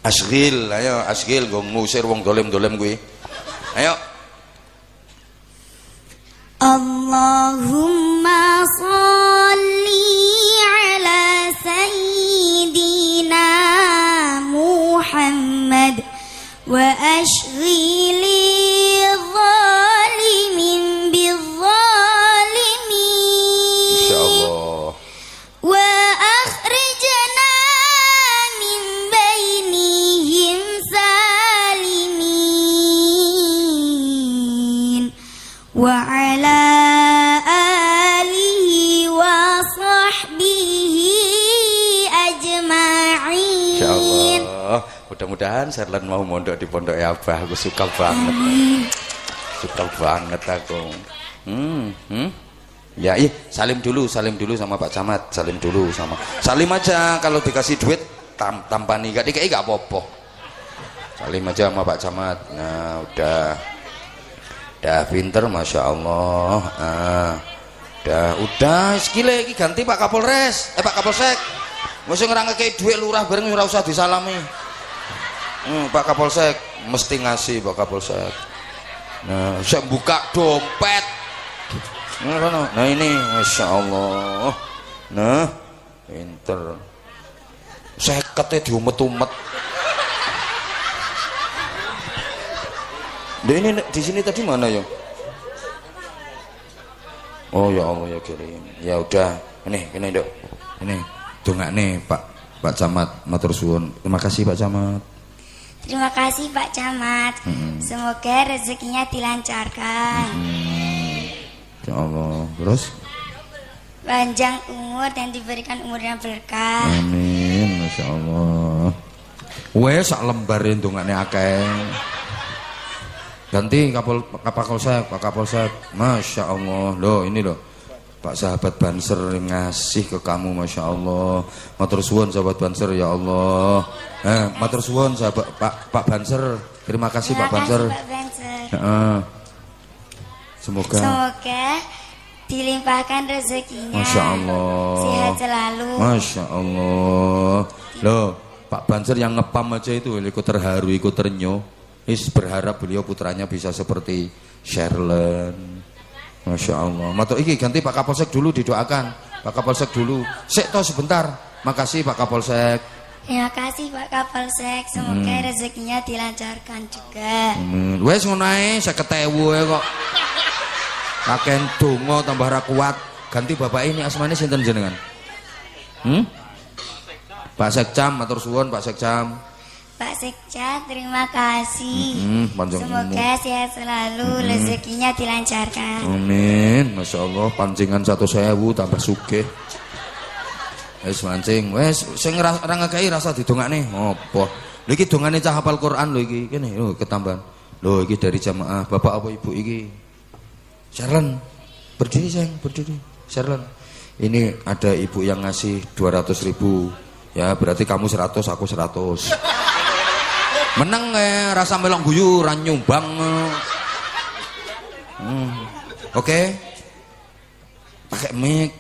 [SPEAKER 1] Asghil, ayo asghil go ngusir wong dolim-dolim kuwi. Ayo.
[SPEAKER 4] Allahumma sholli ala sayyidina Muhammad wa ashghili zalimin bizzalimin.
[SPEAKER 1] Insyaallah.
[SPEAKER 4] Wa akhrijna min bainihim salimin.
[SPEAKER 1] Mudah-mudahan Sherlan mau mondok di pondok Abah. Aku suka banget. Suka banget aku. Ya, salim dulu sama Pak Camat. Salim dulu sama. Salim aja kalau dikasih duit tampani gak dikai gak apa-apa. Salim aja sama Pak Camat. Nah, udah pinter, masya Allah. Udah sekile iki ganti Pak Kapolres, Pak Kapolsek. Mesti ngerangkeke duit lurah bareng ora usah disalami. Pak Kapolsek mesti ngasih Pak Kapolsek. Nah, saya buka dompet. Nah ini, masya Allah. Nah, pinter. Seketnya diumet-umet. Nah, ini di sini tadi mana ya? Oh ya Allah ya kirim. Ya udah, ini Dok. Ini dongakne Pak Camat matur suwun. Terima kasih Pak Camat.
[SPEAKER 4] Terima kasih Pak Camat. Semoga rezekinya dilancarkan.
[SPEAKER 1] Ya Allah. Terus?
[SPEAKER 4] Panjang umur dan diberikan umur yang berkah.
[SPEAKER 1] Amin. Masya Allah. Wes sak lembarin dongakne akeh. Ganti Pak Kapolsek. Masya Allah. Loh ini loh Pak sahabat Banser ngasih ke kamu, masya Allah. Matur suwun sahabat Banser, ya Allah. Matur suwun sahabat Pak Banser. Terima kasih Pak Banser.
[SPEAKER 4] Pak Banser.
[SPEAKER 1] Semoga
[SPEAKER 4] dilimpahkan rezekinya.
[SPEAKER 1] Masya Allah.
[SPEAKER 4] Sehat selalu.
[SPEAKER 1] Masya Allah. Loh Pak Banser yang ngepam aja itu ikut terharu, ikut terenyuh. Berharap beliau putranya bisa seperti Sherlan. Masya Allah. Matur iki ganti Pak Kapolsek dulu didoakan. Pak Kapolsek dulu. Sik toh sebentar. Makasih Pak Kapolsek.
[SPEAKER 4] Terima kasih Pak Kapolsek. Semoga rezekinya dilancarkan juga.
[SPEAKER 1] Wes ngono ae 50.000 kok. Kaken donga tambah ra kuat. Ganti bapak ini asmane sinten jenengan? Pak Sekcam, matur suwun Pak Sekcam.
[SPEAKER 4] Pak Sekca, terima kasih. Semoga sehat selalu, rezekinya dilancarkan.
[SPEAKER 1] Amin. Masya Allah, pancingan 100.000 tambah sugih. Wes mancing, wes sing ora ngekeki rasa didongakne. Apa? Lho iki dongane cah hafal Quran lho iki. Kene lho ketambahan. Lho iki dari jamaah. Bapak apa Ibu iki? Sherlan. Berdiri sayang, berdiri. Sherlan. Ini ada ibu yang ngasih 200.000. Ya, berarti kamu 100, aku 100. Meneng rasa melok guyu ra nyumbang. Oke. Pakai mic.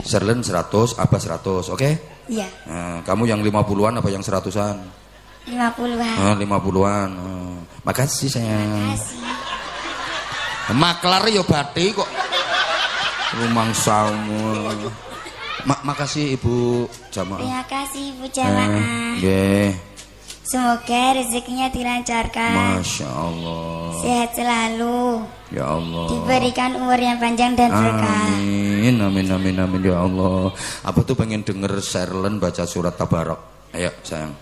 [SPEAKER 1] Sherlan 100, Abah 100, oke?
[SPEAKER 4] Iya.
[SPEAKER 1] Nah, kamu yang 50-an apa yang 100-an?
[SPEAKER 4] 50-an.
[SPEAKER 1] 50-an. Makasih sayang.
[SPEAKER 4] Makasih.
[SPEAKER 1] Maklar yo bathi kok. Rumangsamu. Makasih Ibu jamaah.
[SPEAKER 4] Terima kasih Ibu jamaah.
[SPEAKER 1] Nggih.
[SPEAKER 4] Semoga rezekinya dilancarkan.
[SPEAKER 1] Masya Allah.
[SPEAKER 4] Sehat selalu.
[SPEAKER 1] Ya Allah.
[SPEAKER 4] Diberikan umur yang panjang dan berkah.
[SPEAKER 1] Amin, amin, amin, amin ya Allah. Apa tuh pengen denger Sherlan baca surat Tabarok? Ayo sayang.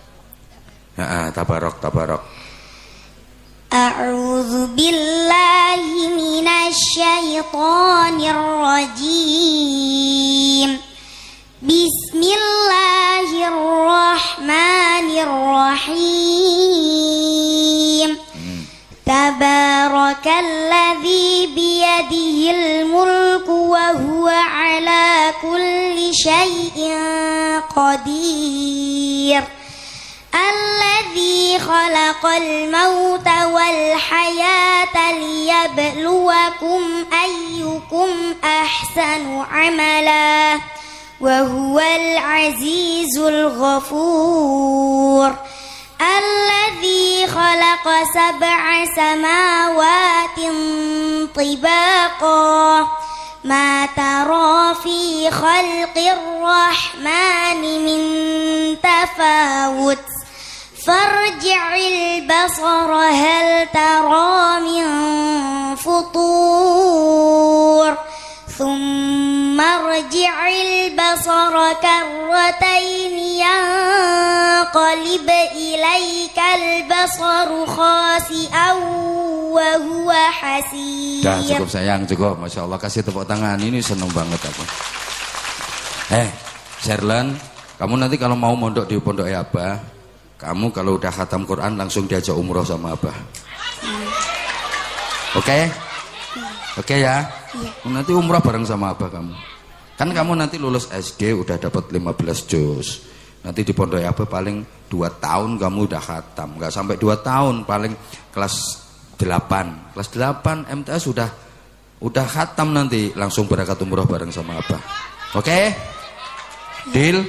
[SPEAKER 1] Tabarok.
[SPEAKER 4] A'udzu billahi minasy syaithanir rajim. Bismillahirrahmanirrahim. Tabarakalladzi biyadihil mulku wa huwa ala kulli syai'in qadir. Alladzi khalaqal mauta wal hayata liyabluwakum ayyukum ahsanu amala. Wahuwal azizul ghafur. Alladzi khalaqa sab'a samawatin tibaqa. Ma tara fi khalqir rahmani min tafawut. Farji'il basara hal tara min futur. Thumma rji'il basara karratain yanqalib ilaikal basaru khasi'an wa huwa hasir.
[SPEAKER 1] Dah cukup sayang, cukup. Masya Allah, kasih tepuk tangan. Ini seneng banget aku. Sherlan, kamu nanti kalau mau mondok di pondok Abah, kamu kalau udah khatam Quran langsung diajak umroh sama Abah. Oke? Oke ya? Nanti umroh bareng sama Abah kamu. Kan kamu nanti lulus SD udah dapat 15 juz. Nanti di pondok Abah paling 2 tahun kamu udah khatam. Enggak sampai 2 tahun, paling kelas 8. Kelas 8 MTS udah khatam, nanti langsung berangkat umroh bareng sama Abah. Oke? Deal?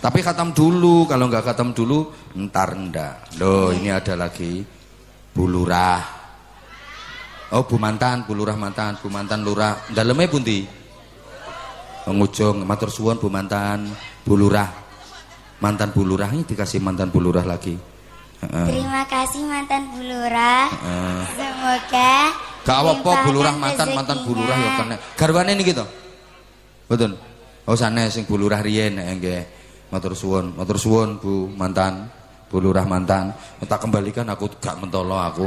[SPEAKER 1] Tapi khatam dulu, kalau nggak khatam dulu ntar ndak. Loh, ini ada lagi Bu Lurah. Oh, Bu Mantan, Bu Lurah mantan, Bu Mantan Lurah. Dalamnya pundi? Ngujung, matur suwun Bu Mantan, Bu Lurah. Mantan Bu Lurah ini dikasih mantan Bu Lurah lagi.
[SPEAKER 4] Terima kasih mantan Bu Lurah. Semoga
[SPEAKER 1] gak apa-apa Bu Lurah mantan Bu Lurah ya kena. Garwane niki to. Betul. Oh sanes sing Bu Lurah riyen nggih. Matur suwun Bu mantan, Bu Lurah mantan. Tak kembalikan aku gak mentolo aku.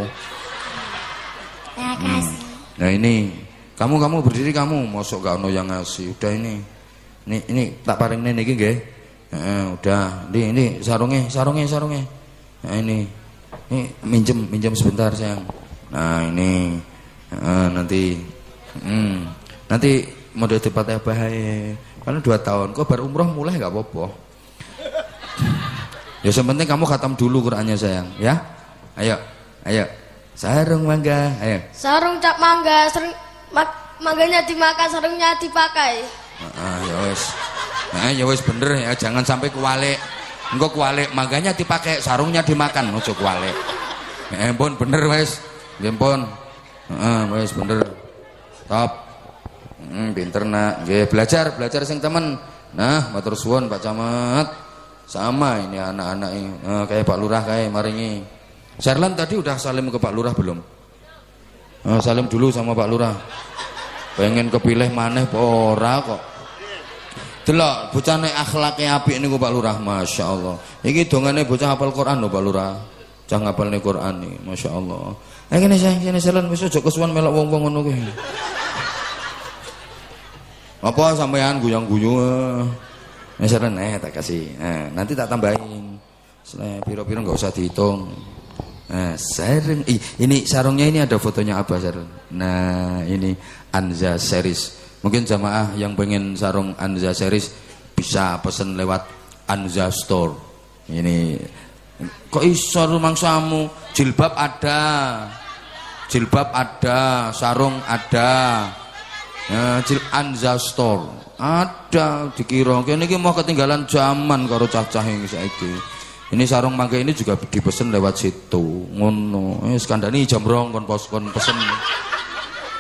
[SPEAKER 4] Terima kasih.
[SPEAKER 1] Nah ini kamu berdiri kamu, mosok gak ono yang ngasih. Udah ini tak paringne niki nggih. Udah. Ini sarungnya. Nah ini minjem sebentar sayang. Nah ini nanti model tempatnya bahaya. Karena 2 tahun, kok baru umroh mulai nggak apa-apa. Ya yang penting kamu khatam dulu Qurannya sayang, ya. Ayo. Sarung mangga, ayo.
[SPEAKER 3] Sarung cap mangga, mangganya dimakan, sarungnya dipakai.
[SPEAKER 1] Ya wes bener ya, jangan sampai kualik. Engko kualik mangganya dipakai, sarungnya dimakan, ojo kualik. Pun bener wes. Nggih pun. Wes bener. Top. Pinter nak. Nggih, belajar sing temen. Nah, matur suwun Pak Camat. Sama ini anak-anak ini. Kayak Pak Lurah kayak maringi. Serlan tadi udah salim ke Pak Lurah belum? Salim dulu sama Pak Lurah. Pengen kepilih maneh apa ora kok. Delok bocah nek akhlake apik niku Pak Lurah, masyaallah. Iki dongane bocah hafal Quran lho Pak Lurah. Cah ngapalne Quran iki, masyaallah. Kene sini Serlan wis aja kesuwen melok wong-wong ngono kuwi. Apa sampean guyang-guyu? Serlan tak kasih. Nanti tak tambahin. Piro-piro enggak usah dihitung. Sarung ini sarungnya ini ada fotonya apa sarung. Nah ini Anza series. Mungkin jamaah yang pengen sarung Anza series bisa pesen lewat Anza Store. Ini kok iso rumangsamu, jilbab ada, sarung ada. Anza Store ada, dikira kene iki mau ketinggalan zaman karo cah-cah iki saiki. Ini sarung mangga ini juga dipesen lewat situ. Ngono. Kandhani jam 2 kon pesen.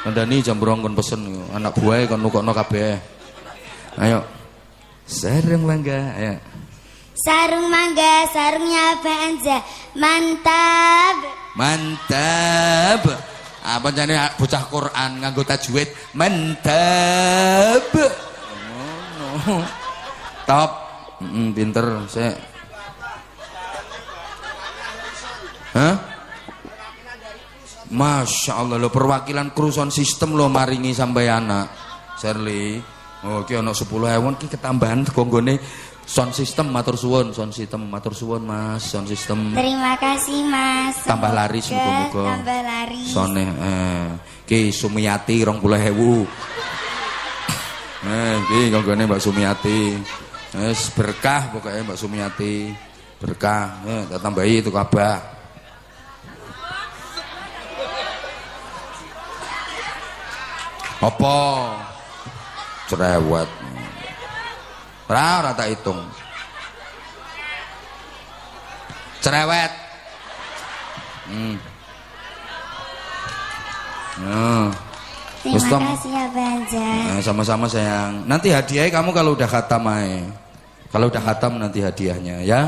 [SPEAKER 1] Kandhani jam 2 kon pesen. Anak buahe kon nukokno kabeh. Ayo. Sarung mangga, ayo.
[SPEAKER 4] Sarung mangga, sarungnya Pak Anza. Mantap.
[SPEAKER 1] Apa jane bocah Quran nganggo tajwid? Mantap. Ngono. Top. Pinter sik. Masya Allah lo perwakilan kruson sistem lo maringi sampai anak Shirley. Oh ki ono 10.000 ki ketambahan gonggone sound system matur suwun Mas sound system.
[SPEAKER 4] Terima kasih Mas.
[SPEAKER 1] Tambah laris muga-muga.
[SPEAKER 4] Tambah laris.
[SPEAKER 1] Sone ki Sumiati 20.000. Ki gonggone Mbak Sumiati. Wis berkah pokoknya Mbak Sumiati. Berkah. Tak tambahi itu kabah. Apa cerewet ora tak hitung cerewet
[SPEAKER 4] Terima kasih ya Banja.
[SPEAKER 1] Sama-sama sayang. Nanti hadiahnya kamu kalau udah khatam kalau udah khatam nanti hadiahnya ya.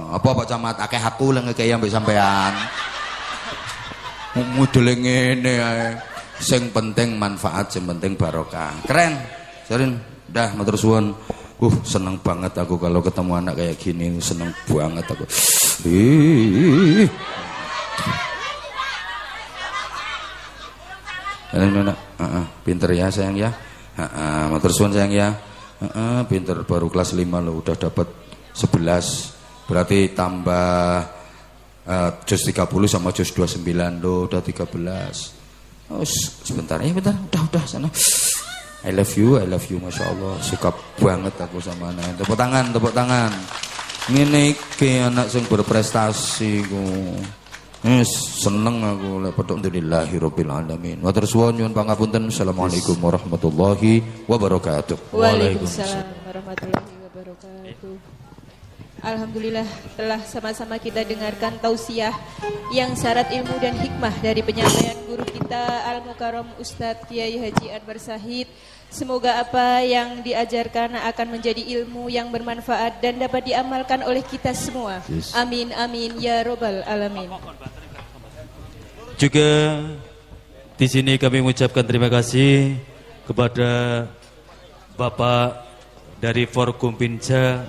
[SPEAKER 1] Apa Pak Camat akeh aku lho ngekeki ambek sampean. Modele ngene ae. Sing penting manfaat, sing penting barokah. Keren. Serin, dah matur suwun. Seneng banget aku kalau ketemu anak kayak gini, seneng banget aku. Pinter ya sayang ya. Matur suwun sayang ya. Pinter, baru kelas 5 lo udah dapat 11. Berarti tambah jus 30 sama jus 29 lo udah 13. Oh, sebentar. Bentar. Udah sana. I love you, Masya Allah. Suka banget aku sama anak. Tepuk tangan. Ngene iki anak sing berprestasi ku. Seneng aku lek alhamdulillahirabbil alamin. Matur suwun nyuwun pangapunten. Assalamualaikum warahmatullahi wabarakatuh.
[SPEAKER 5] Waalaikumsalam warahmatullahi wabarakatuh. Alhamdulillah telah sama-sama kita dengarkan tausiah yang syarat ilmu dan hikmah dari penyampaian guru kita Al-Mukarram Ustadz Kiai Haji Anwar Sahid. Semoga apa yang diajarkan akan menjadi ilmu yang bermanfaat dan dapat diamalkan oleh kita semua. Amin amin ya robbal alamin.
[SPEAKER 6] Juga di sini kami mengucapkan terima kasih kepada Bapak dari Forkompinja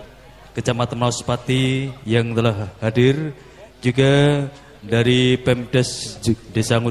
[SPEAKER 6] Kecamatan Mauspati yang telah hadir, juga dari Pemdes Desa Ngut